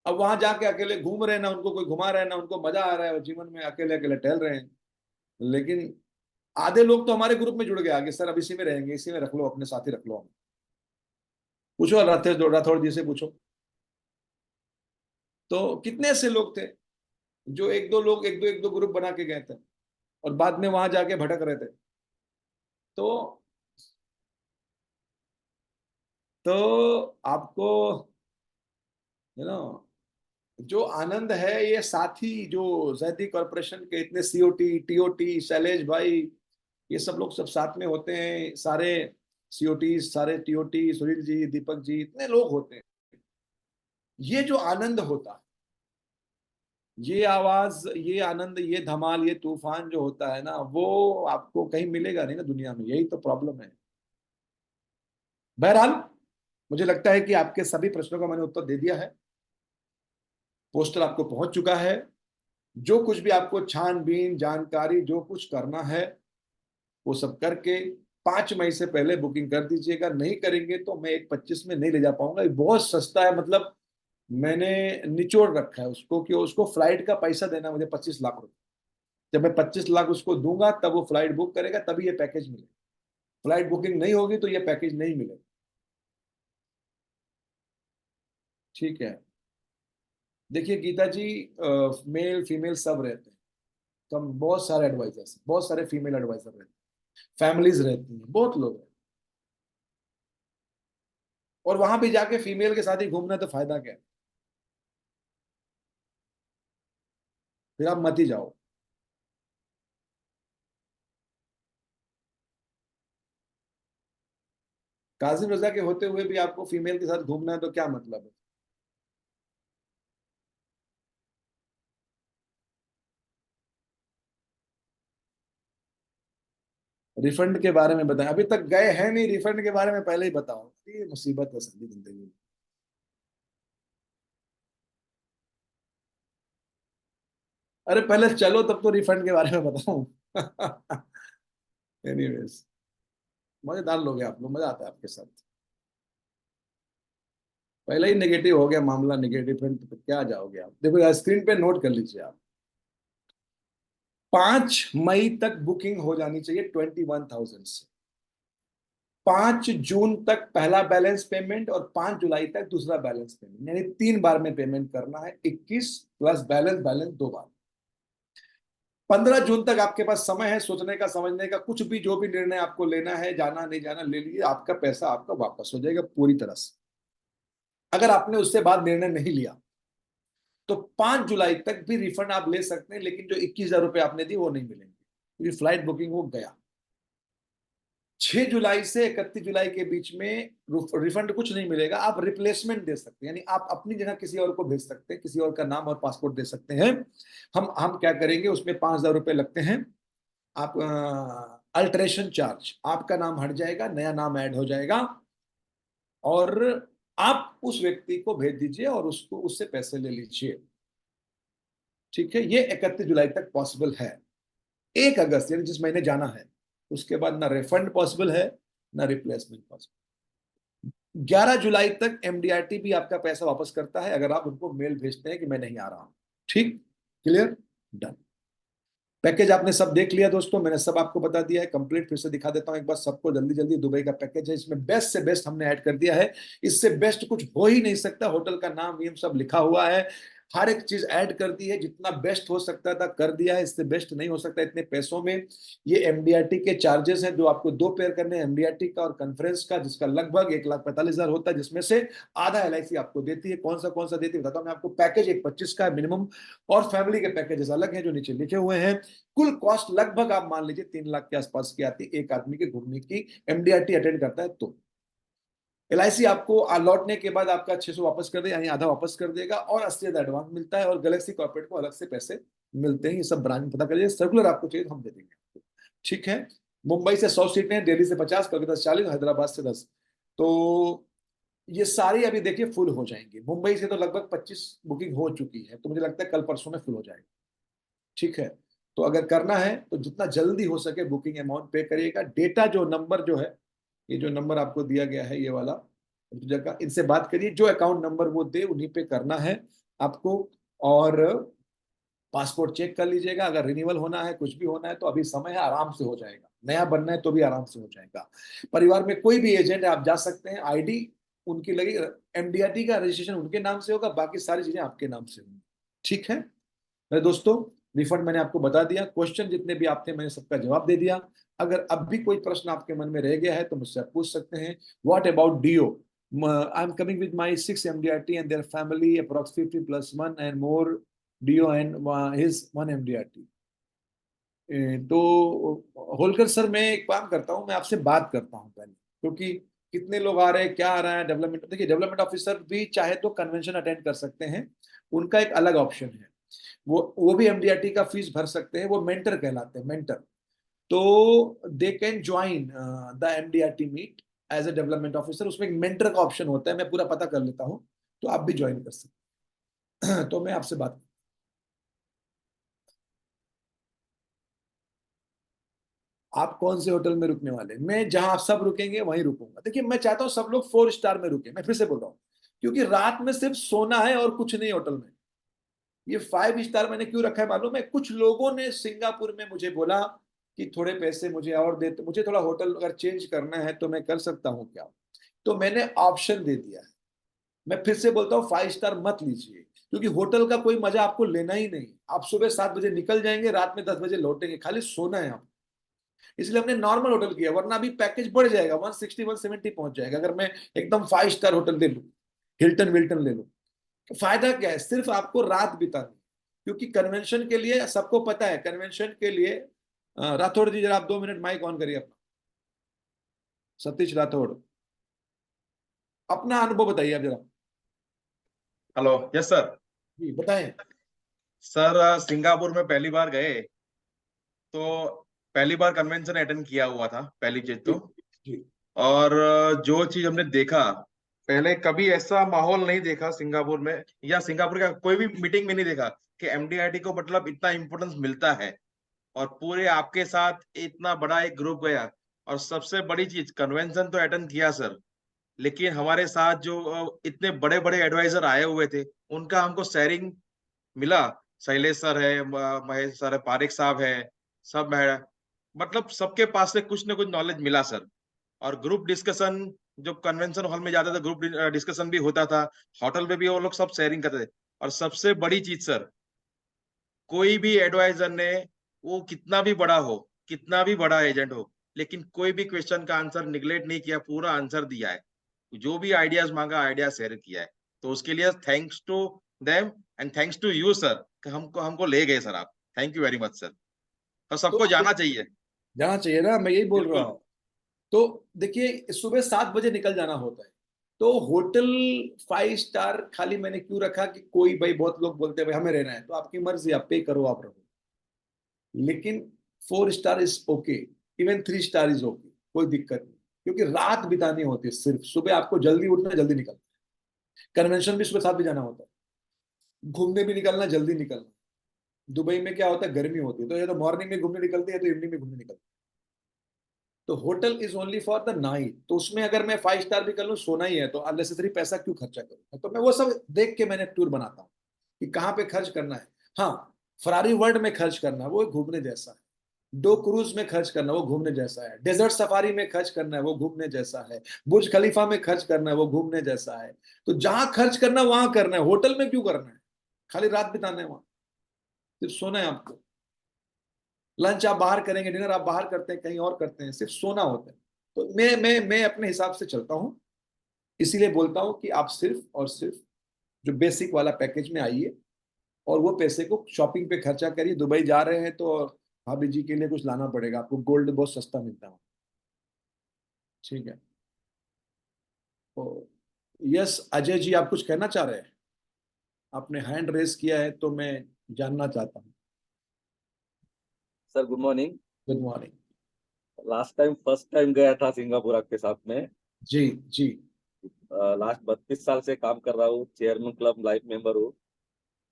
अब वहां जाके अकेले घूम रहे हैं, ना उनको कोई घुमा रहा है, ना उनको मजा आ रहा है, जीवन में अकेले अकेले टहल रहे हैं। लेकिन आधे लोग तो हमारे ग्रुप में जुड़ गए आगे, सर अब इसी में रहेंगे, इसी में रख लो, अपने साथी रख लो। पूछो राठौड़ जी से पूछो, तो कितने ऐसे लोग थे जो एक दो ग्रुप बना के गए थे और बाद में वहां जाके भटक रहे थे। तो आपको यू नो जो आनंद है, ये साथी जो जैदी कॉरपोरेशन के इतने सीओटी टीओटी, शैलेश भाई, ये सब लोग सब साथ में होते हैं, सारे सीओटी, सारे टीओटी, सुनील जी, दीपक जी, इतने लोग होते हैं। ये जो आनंद होता है, ये आवाज, ये आनंद, ये धमाल, ये तूफान जो होता है ना, वो आपको कहीं मिलेगा नहीं ना दुनिया में, यही तो प्रॉब्लम है। बहरहाल, मुझे लगता है कि आपके सभी प्रश्नों का मैंने उत्तर दे दिया है। पोस्टर आपको पहुंच चुका है। जो कुछ भी आपको छानबीन जानकारी जो कुछ करना है वो सब करके 5 मई से पहले बुकिंग कर दीजिएगा। नहीं करेंगे तो मैं 1/25 में नहीं ले जा पाऊंगा। ये बहुत सस्ता है, मतलब मैंने निचोड़ रखा है उसको कि उसको फ्लाइट का पैसा देना मुझे 25 लाख रुपए। जब मैं 25 लाख उसको दूंगा तब वो फ्लाइट बुक करेगा, तभी ये पैकेज मिलेगा। फ्लाइट बुकिंग नहीं होगी तो ये पैकेज नहीं मिलेगा। ठीक है। देखिए गीता जी, मेल फीमेल सब रहते हैं, कम बहुत सारे एडवाइजर्स, बहुत सारे फीमेल एडवाइजर रहते हैं, फैमिलीज रहती हैं, बहुत लोग हैं। और वहां भी जाके फीमेल के साथ ही घूमना तो फायदा क्या है? फिर आप मत ही जाओ। काजिम रजा के होते हुए भी आपको फीमेल के साथ घूमना है तो क्या मतलब है? रिफंड के बारे में बताएं, अभी तक गए हैं नहीं, रिफंड के बारे में पहले ही बताओ, ये मुसीबत है सभी जिंदगी में। अरे पहले चलो तब तो रिफंड के बारे में बताऊं। एनीवेज, मजेदार लोग हैं आप लोग, मजा आता है आपके साथ। पहले ही नेगेटिव हो गया मामला, नेगेटिव फ्रेंड तो क्या जाओगे आप? देखो स्क्रीन पे नोट कर लीजिए आप, 5 मई तक बुकिंग हो जानी चाहिए 21,000 से। 5 जून तक पहला बैलेंस पेमेंट और 5 जुलाई तक दूसरा बैलेंस पेमेंट, यानी 3 बार में पेमेंट करना है। 21 प्लस बैलेंस, बैलेंस 2 बार। 15 जून तक आपके पास समय है सोचने का, समझने का, कुछ भी जो भी निर्णय आपको लेना है, जाना नहीं जाना ले लीजिए, आपका पैसा आपका वापस हो जाएगा पूरी तरह से। अगर आपने उससे बाद निर्णय नहीं लिया तो 5 जुलाई तक भी रिफंड आप ले सकते हैं, लेकिन जो 21,000 रुपए आपने दी वो नहीं मिलेंगे, क्योंकि फ्लाइट बुकिंग हो गया। 6 जुलाई से 31 जुलाई के बीच में रिफंड कुछ नहीं मिलेगा, आप रिप्लेसमेंट दे सकते हैं, यानी आप अपनी जगह किसी और को भेज सकते हैं, किसी और का नाम और पासपोर्ट दे सकते हैं। हम क्या करेंगे, उसमें 5,000 रुपए लगते हैं। आप अल्टरेशन चार्ज, आपका नाम हट जाएगा, नया नाम ऐड हो जाएगा, और आप उस व्यक्ति को भेज दीजिए और उसको उससे पैसे ले लीजिए। ठीक है, ये 31 जुलाई तक पॉसिबल है। 1 अगस्त यानी जिस महीने जाना है उसके बाद ना रिफंड पॉसिबल है, ना रिप्लेसमेंट पॉसिबल। 11 जुलाई तक एमडीआरटी भी आपका पैसा वापस करता है अगर आप उनको मेल भेजते हैं कि मैं नहीं आ रहा हूं। ठीक, क्लियर, डन। पैकेज आपने सब देख लिया दोस्तों, मैंने सब आपको बता दिया है कंप्लीट। फिर से दिखा देता हूं एक बार सबको जल्दी जल्दी। दुबई का पैकेज है, इसमें बेस्ट से बेस्ट हमने ऐड कर दिया है, इससे बेस्ट कुछ हो ही नहीं सकता। होटल का नाम ये सब लिखा हुआ है, हर एक चीज ऐड कर दी है, जितना बेस्ट हो सकता था कर दिया है, इससे बेस्ट नहीं हो सकता इतने पैसों में। ये एमडीआरटी के चार्जेस हैं जो आपको 2 पेयर करने हैं, एमडीआरटी का और कॉन्फ्रेंस का, जिसका लगभग 1,45,000 होता है, जिसमें से आधा एलआईसी आपको देती है। कौन सा देती है बताता हूं मैं आपको। पैकेज 1,25 का मिनिमम, और फैमिली के पैकेजेस अलग हैं जो नीचे लिखे हुए हैं। कुल कॉस्ट लगभग आप मान लीजिए 3 लाख के आसपास की आती है एक आदमी के घूमने की, एमडीआरटी अटेंड करता है तो। LIC आपको लौटने के बाद आपका 600 वापस कर देगा, यानी आधा वापस कर देगा, और 80,000 एडवांस मिलता है, और गैलेक्सी कॉर्पोरेट को अलग से पैसे मिलते हैं। ये सब ब्रांच में पता करिए, सर्कुलर आपको चाहिए तो हम दे देंगे आपको। ठीक है। मुंबई से 100 सीटें, दिल्ली से 50, कलकत्ता से 40, हैदराबाद से 10। तो ये सारी अभी देखिए फुल हो जाएंगी। मुंबई से तो लगभग 25 बुकिंग हो चुकी है, तो मुझे लगता है कल परसों में फुल हो जाएगा। ठीक है। तो अगर करना है तो जितना जल्दी हो सके बुकिंग अमाउंट पे करिएगा। डेटा जो नंबर जो है, ये जो नंबर आपको दिया गया है ये वाला जगह, इनसे बात करिए, जो अकाउंट नंबर वो दे उन्हीं पे करना है आपको। और पासपोर्ट चेक कर लीजिएगा, अगर रिन्यूअल होना है, कुछ भी होना है तो अभी समय है, आराम से हो जाएगा। नया बनना है तो भी आराम से हो जाएगा। परिवार में कोई भी एजेंट है, आप जा सकते हैं, आईडी उनकी लगी, MDRT का रजिस्ट्रेशन उनके नाम से होगा, बाकी सारी चीजें आपके नाम से होंगी। ठीक है मेरे दोस्तों, रिफंड मैंने आपको बता दिया, क्वेश्चन जितने भी आपने मैंने सबका जवाब दे दिया। अगर अब भी कोई प्रश्न आपके मन में रह गया है तो मुझसे आप पूछ सकते हैं। What about DO? I am coming with my 6 MDRT and their family approx 50 plus 1 and more DO and his 1 MDRT। तो होलकर सर, मैं एक काम करता हूँ, मैं आपसे बात करता हूँ पहले, क्योंकि कितने लोग आ रहे हैं, क्या आ रहा है डेवलपमेंट। देखिए, डेवलपमेंट ऑफिसर भी चाहे तो कन्वेंशन अटेंड कर सकते हैं, उनका एक अलग ऑप्शन है। वो भी MDRT का फीस भर सकते हैं, वो मेंटर कहलाते हैं, मेंटर। तो they can join the MDRT meet as a development officer. उसमें एक मेंटर का ऑप्शन होता है, मैं पूरा पता कर लेता हूँ, तो आप भी ज्वाइन कर सकते हैं। तो मैं आपसे बात, आप कौन से होटल में रुकने वाले? मैं जहां आप सब रुकेंगे वहीं रुकूंगा। देखिए, मैं चाहता हूं सब लोग 4 स्टार में रुके, मैं फिर से बोल रहा हूँ, क्योंकि रात में सिर्फ सोना है और कुछ नहीं होटल में। ये 5 स्टार मैंने क्यों रखा है मालूम है? कुछ लोगों ने सिंगापुर में मुझे बोला कि थोड़े पैसे मुझे और दे, तो मुझे थोड़ा होटल अगर चेंज करना है तो मैं कर सकता हूँ क्या? तो मैंने ऑप्शन दे दिया है। मैं फिर से बोलता हूँ, 5 स्टार मत लीजिए, क्योंकि होटल का कोई मजा आपको लेना ही नहीं। आप सुबह 7 बजे निकल जाएंगे, रात में 10 बजे लौटेंगे, खाली सोना है आप। इसलिए हमने नॉर्मल होटल किया, वरना अभी पैकेज बढ़ जाएगा, 160 170 पहुंच जाएगा अगर मैं एकदम 5 स्टार होटल ले लूँ, हिल्टन विल्टन ले लूँ। तो फायदा क्या है? सिर्फ आपको रात बितानी, क्योंकि कन्वेंशन के लिए सबको पता है, कन्वेंशन के लिए राठौड़ जी, जरा आप 2 मिनट माइक ऑन करिए अपना। सतीश राठौड़, अपना अनुभव बताइए आप जरा। हेलो। Yes sir. जी बताएं। सर सिंगापुर में पहली बार गए तो पहली बार कन्वेंशन अटेंड किया हुआ था, पहली चीज जी तो। जी। और जो चीज हमने देखा, पहले कभी ऐसा माहौल नहीं देखा सिंगापुर में, या सिंगापुर का कोई भी मीटिंग में नहीं देखा कि MDRT को मतलब इतना इम्पोर्टेंस मिलता है। और पूरे आपके साथ इतना बड़ा एक ग्रुप गया। और सबसे बड़ी चीज, कन्वेंशन तो अटेंड किया सर, लेकिन हमारे साथ जो इतने बड़े बड़े एडवाइजर आए हुए थे, उनका हमको शेयरिंग मिला। शैलेश सर है, महेश सर है, पारिक साहब है, सब है। मतलब सबके पास से कुछ ना कुछ नॉलेज मिला सर। और ग्रुप डिस्कशन, जब कन्वेंशन हॉल में जाता था ग्रुप डिस्कशन भी होता था। होटल में भी वो लोग सब शेयरिंग करते थे। और सबसे बड़ी चीज सर, कोई भी एडवाइजर ने, वो कितना भी बड़ा हो, कितना भी बड़ा एजेंट हो, लेकिन कोई भी क्वेश्चन का आंसर निगलेक्ट नहीं किया, पूरा आंसर दिया है। जो भी आइडियाज मांगा, आइडिया शेयर किया है। तो उसके लिए thanks to them and thanks to you sir, कि हमको हमको ले गए सर आप। Thank you very much sir. और तो सबको जाना चाहिए। जाना चाहिए ना, मैं यही बोल रहा बिल्कुल। हूँ। तो देखिए, सुबह 7 बजे निकल जाना होता है। तो होटल 5 स्टार खाली मैंने क्यों रखा कि कोई, भाई बहुत लोग बोलते हैं भाई हमें रहना है, तो आपकी मर्जी, आप पे करो, आप रहो। लेकिन 4 star is okay, even 3 star is okay, कोई दिक्कत नहीं। क्योंकि रात बितानी होती है, सिर्फ सुबह आपको जल्दी उठना, जल्दी निकलना। कन्वेंशन भी सुबह 7 बजे जाना होता है, घूमने भी निकलना, जल्दी निकलना। दुबई में क्या होता है, गर्मी होती है, तो ये तो मॉर्निंग में घूमने निकलते हैं, तो इवनिंग में घूमने निकलते हैं। तो hotel is only for the night, तो उसमें अगर मैं 5 स्टार भी कर लूँ, सोना ही है, तो अननेसेसरी पैसा क्यों खर्चा करूँ? तो मैं वो सब देख के मैंने टूर बनाता हूँ कि कहाँ पे खर्च करना है। हाँ, फरारी वर्ल्ड में खर्च करना, वो घूमने जैसा है। डो क्रूज में खर्च करना, वो घूमने जैसा है। डेजर्ट सफारी में खर्च करना है, वो घूमने जैसा है। बुर्ज खलीफा में खर्च करना है, वो घूमने जैसा है। तो जहां खर्च करना है वहां करना है, होटल में क्यों करना है? खाली रात बिताना है वहां, सिर्फ सोना है आपको। लंच आप बाहर करेंगे, डिनर आप बाहर करते हैं, कहीं और करते हैं, सिर्फ सोना होता है। तो मैं अपने हिसाब से चलता हूँ, इसीलिए बोलता हूँ कि आप सिर्फ और सिर्फ जो बेसिक वाला पैकेज में आइए, और वो पैसे को शॉपिंग पे खर्चा करिए। दुबई जा रहे हैं तो भाभी जी के लिए कुछ लाना पड़ेगा आपको, गोल्ड बहुत सस्ता मिलता है। ठीक है। तो यस अजय जी, आप कुछ कहना चाह रहे हैं? आपने हैंड रेस किया है तो मैं जानना चाहता हूँ। Sir good morning. Good morning. Last time first time गया था सिंगापुर आपके साथ में। जी जी। लास्ट 32 साल से काम कर रहा हूँ, चेयरमैन क्लब लाइफ मेंबर हूँ।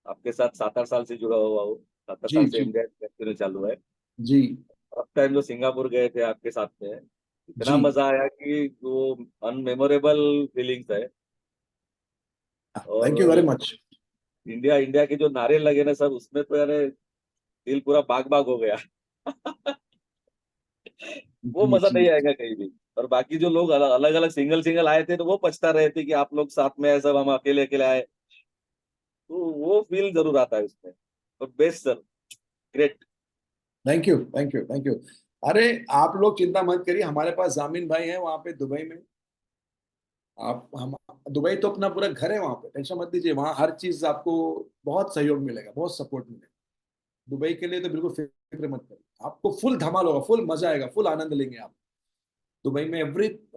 आपके साथ 7-8 साल से जुड़ा हुआ हूँ। 7 साल जी से जी इंडिया कंटिन्यू चालू है। जी फर्स्ट टाइम जो सिंगापुर गए थे आपके साथ में, इतना जी। मजा आया कि वो अनमेमोरेबल फीलिंग्स है। थैंक यू वेरी और मच। इंडिया इंडिया के जो नारे लगे ना सर, उसमें तो यार दिल पूरा बाग बाग हो गया। वो जी मजा जी। नहीं आएगा कहीं भी। और बाकी जो लोग अलग अलग सिंगल सिंगल आए थे, तो वो पछता रहे थे कि आप लोग साथ में आए, सब हम अकेले अकेले आए। तो वो फील जरूर आता है उसमें। तो best sir, great. Thank you thank you thank you. अरे आप लोग चिंता मत करिए, हमारे पास जामिन भाई हैं वहाँ पे दुबई में। आप हम दुबई तो अपना पूरा घर है वहाँ पे, टेंशन मत लीजिए, वहाँ हर चीज आपको बहुत सहयोग मिलेगा, बहुत सपोर्ट मिलेगा। दुबई के लिए तो बिल्कुल फिक्र मत करिए, आपको फुल धमाल होगा, फुल मजा आएगा, फुल आनंद लेंगे आप। दुबई में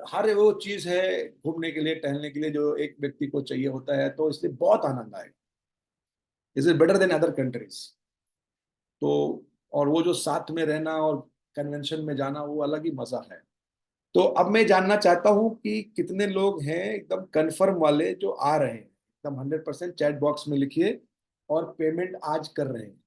हर वो चीज है घूमने के लिए, टहलने के लिए, जो एक व्यक्ति को चाहिए होता है, तो इसलिए बहुत आनंद आएगा। Is is better than other countries. तो और वो जो साथ में रहना और कन्वेंशन में जाना, वो अलग ही मजा है। तो अब मैं जानना चाहता हूँ कि कितने लोग हैं एकदम कंफर्म वाले जो आ रहे हैं, एकदम 100%। चैट बॉक्स में लिखिए और पेमेंट आज कर रहे हैं,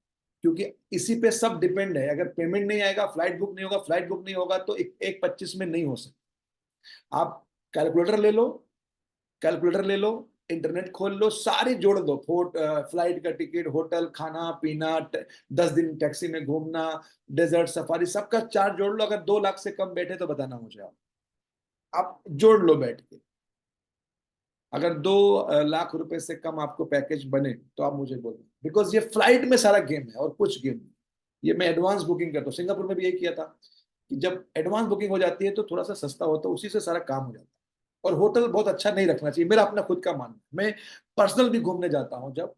क्योंकि इसी पे सब डिपेंड है। अगर पेमेंट नहीं आएगा, फ्लाइट बुक नहीं होगा, फ्लाइट बुक नहीं होगा तो 1-25 में नहीं हो सकता। आप कैलकुलेटर ले लो, कैलकुलेटर ले लो, इंटरनेट खोल लो, सारे जोड़ दो, फ्लाइट का टिकट, होटल, खाना पीना, 10 दिन टैक्सी में घूमना, डेजर्ट सफारी, सबका चार्ज जोड़ लो। अगर 2 लाख से कम बैठे तो बताना मुझे। आप जोड़ लो बैठ के। अगर 2 लाख रुपए से कम आपको पैकेज बने तो आप मुझे बोलो, बिकॉज ये फ्लाइट में सारा गेम है और कुछ गेम नहीं। ये मैं एडवांस बुकिंग करता हूँ, सिंगापुर में भी यही किया था कि जब एडवांस बुकिंग हो जाती है तो थोड़ा सा सस्ता होता है, उसी से सारा काम हो जाता है। और होटल बहुत अच्छा नहीं रखना चाहिए, मेरा अपना खुद का मानना है। मैं पर्सनल भी घूमने जाता हूँ, जब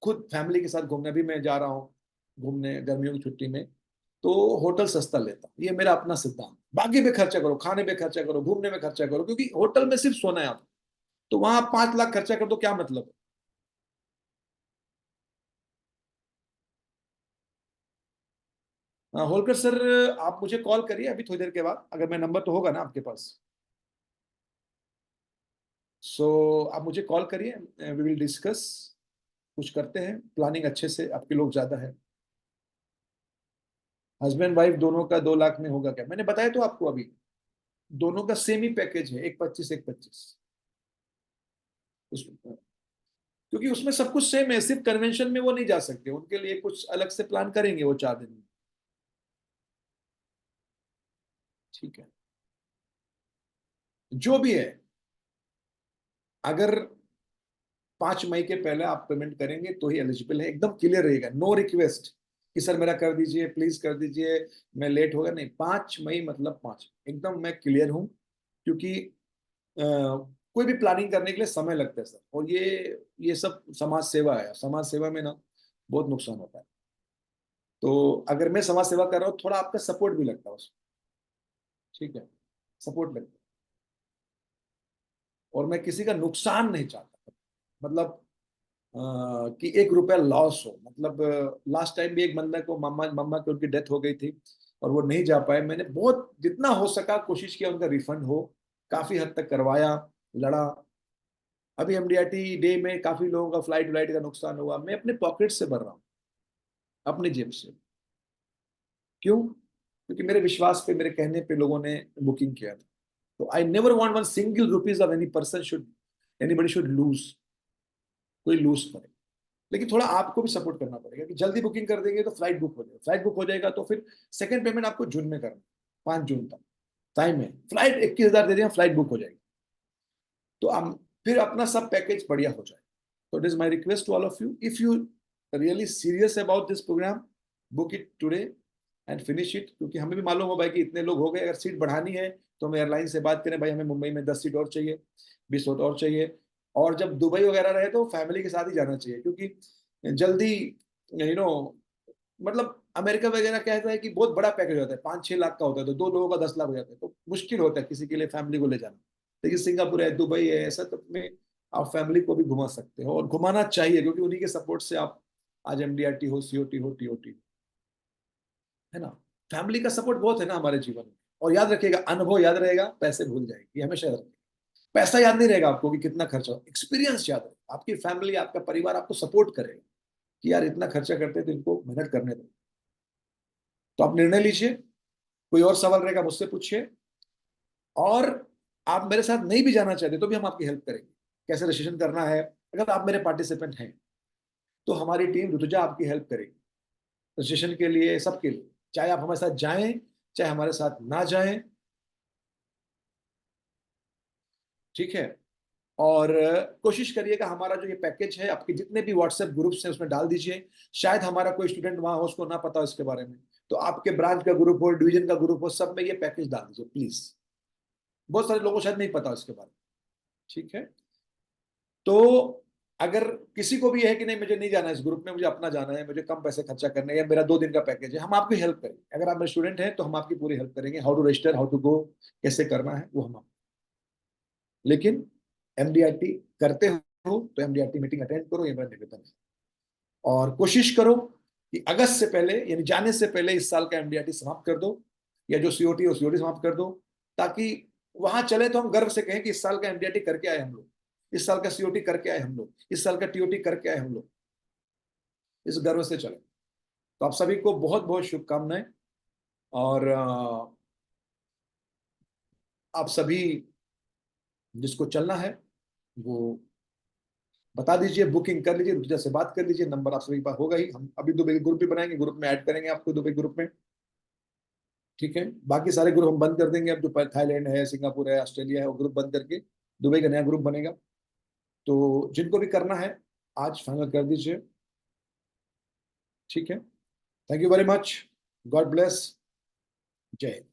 खुद फैमिली के साथ घूमने भी मैं जा रहा हूँ घूमने गर्मियों की छुट्टी में, तो होटल सस्ता लेता हूँ। ये मेरा अपना सिद्धांत। बाकी पे खर्चा करो, खाने पे खर्चा करो, घूमने में खर्चा करो, क्योंकि होटल में सिर्फ सोना है आप, तो वहां 5 लाख खर्चा कर दो, क्या मतलब है? हाँ, होलकर सर, आप मुझे कॉल करिए अभी थोड़ी देर के बाद, अगर मैं नंबर तो होगा ना आपके पास। सो आप मुझे कॉल करिए, वी विल डिस्कस, कुछ करते हैं प्लानिंग अच्छे से। आपके लोग ज्यादा है, हस्बैंड वाइफ दोनों का 2 लाख में होगा क्या? मैंने बताया तो आपको अभी, दोनों का सेम ही पैकेज है, 1-25 1-25। क्योंकि उसमें सब कुछ सेम है, सिर्फ कन्वेंशन में वो नहीं जा सकते, उनके लिए कुछ अलग से प्लान करेंगे वो 4 दिन में। ठीक है, जो भी है, अगर 5 मई के पहले आप पेमेंट करेंगे तो ही एलिजिबल है। एकदम क्लियर रहेगा, नो रिक्वेस्ट कि सर मेरा कर दीजिए, प्लीज कर दीजिए, मैं लेट होगा, नहीं। 5 मई मतलब 5, एकदम मैं क्लियर हूँ। क्योंकि कोई भी प्लानिंग करने के लिए समय लगता है सर, और ये सब समाज सेवा है, समाज सेवा में ना बहुत नुकसान होता है। तो अगर मैं समाज सेवा कर रहा हूँ, थोड़ा आपका सपोर्ट भी लगता है उसमें। ठीक है, सपोर्ट लगता है। और मैं किसी का नुकसान नहीं चाहता, मतलब कि 1 रुपया लॉस हो। मतलब लास्ट टाइम भी एक बंदा को, मम्मा मम्मा की उनकी डेथ हो गई थी और वो नहीं जा पाए। मैंने बहुत जितना हो सका कोशिश किया उनका रिफंड हो, काफी हद तक करवाया, लड़ा। अभी एमडीआरटी डे में काफी लोगों का फ्लाइट व्लाइट का नुकसान हुआ, मैं अपने पॉकेट से भर रहा हूँ, अपनी जेब से। क्यों? क्योंकि मेरे विश्वास पे, मेरे कहने पे लोगों ने बुकिंग किया था। तो I never want one single rupees of any person should, anybody should lose, कोई लूज करे। लेकिन थोड़ा आपको भी सपोर्ट करना पड़ेगा कि जल्दी बुकिंग कर देंगे तो फ्लाइट बुक हो जाएगा, फ्लाइट बुक हो जाएगा तो फिर सेकंड पेमेंट आपको जून में करना, 5 जून तक टाइम है। फ्लाइट 21,000 दे दिया, फ्लाइट बुक हो जाएगी, तो हम फिर अपना सब पैकेज बढ़िया हो जाए। तो it is my request to all of you, if you really serious about this programme, book it today and finish it. क्योंकि हमें भी मालूम हो भाई कि इतने लोग हो गए, अगर सीट बढ़ानी है तो हम एयरलाइन से बात करें, भाई हमें मुंबई में 10 सीट और चाहिए, 20 सीट और चाहिए। और जब दुबई वगैरह रहे तो फैमिली के साथ ही जाना चाहिए, क्योंकि जल्दी यू नो मतलब अमेरिका वगैरह कहता है कि बहुत बड़ा पैकेज होता है, 5-6 लाख का होता है, तो 2 लोगों का 10 लाख हो जाता है, तो मुश्किल होता है किसी के लिए फैमिली को ले जाना। लेकिन सिंगापुर है, दुबई है, ऐसा तो में आप फैमिली को भी घुमा सकते हो और घुमाना चाहिए, क्योंकि उन्हीं के सपोर्ट से आप आज MDRT हो, COT हो, TOT, है ना। फैमिली का सपोर्ट बहुत है ना हमारे जीवन में। और याद रखिएगा, अनुभव याद रहेगा, पैसे भूल जाएंगे, ये हमेशा याद रखिएगा। पैसा याद नहीं रहेगा आपको कि कितना खर्चा हो, एक्सपीरियंस याद रहेगा, आपकी फैमिली, आपका परिवार आपको सपोर्ट करेगा कि यार इतना खर्चा करते हैं तो इनको मेहनत करने दो। तो आप निर्णय लीजिए। कोई और सवाल रहेगा मुझसे पूछिए, और आप मेरे साथ नहीं भी जाना चाहते तो भी हम आपकी हेल्प करेंगे, कैसे रजिस्ट्रेशन करना है। अगर आप मेरे पार्टिसिपेंट हैं तो हमारी टीम ऋतुजा आपकी हेल्प करेगी रजिस्ट्रेशन के लिए, सबके लिए, चाहे आप हमारे साथ जाएं चाहे हमारे साथ ना जाएं, ठीक है। और कोशिश करिएगा हमारा जो ये पैकेज है आपके जितने भी व्हाट्सएप ग्रुप्स हैं उसमें डाल दीजिए। शायद हमारा कोई स्टूडेंट वहां हो उसको ना पता हो इसके बारे में, तो आपके ब्रांच का ग्रुप हो, डिवीजन का ग्रुप हो, सब में ये पैकेज डाल दीजिए प्लीज। बहुत सारे लोगों को शायद नहीं पता इसके बारे में, ठीक है। तो अगर किसी को भी है कि नहीं मुझे नहीं जाना है इस ग्रुप में, मुझे अपना जाना है, मुझे कम पैसे खर्चा करने हैं, या मेरा 2 दिन का पैकेज है, हम आपकी हेल्प करेंगे। अगर आप मेरे स्टूडेंट हैं तो हम आपकी पूरी हेल्प करेंगे, how to register, how to go, कैसे करना है वो हम। लेकिन MDRT करते हो तो MDRT मीटिंग अटेंड करो, ये मेरा निवेदन है। और कोशिश करो कि अगस्त से पहले, यानी जाने से पहले, इस साल का MDRT समाप्त कर दो, या जो COT है COT समाप्त कर दो, ताकि वहां चले तो हम गर्व से कहें कि इस साल का MDRT करके आए हम लोग, इस साल का COT करके आए हम लोग, इस साल का TOT करके आए हम लोग, इस गर्व से चले। तो आप सभी को बहुत बहुत शुभकामनाएं। और आप सभी जिसको चलना है वो बता दीजिए, बुकिंग कर लीजिए, ऋतुजा से बात कर लीजिए, नंबर आप सभी के पास होगा ही। हम अभी दुबई ग्रुप भी बनाएंगे, ग्रुप में ऐड करेंगे आपको दुबई ग्रुप में, ठीक है। बाकी सारे ग्रुप हम बंद कर देंगे, अब जो थाईलैंड है, सिंगापुर है, ऑस्ट्रेलिया है, वो ग्रुप बंद करके दुबई का नया ग्रुप बनेगा। तो जिनको भी करना है आज फाइनल कर दीजिए, ठीक है। Thank you very much, God bless, जय हिंद।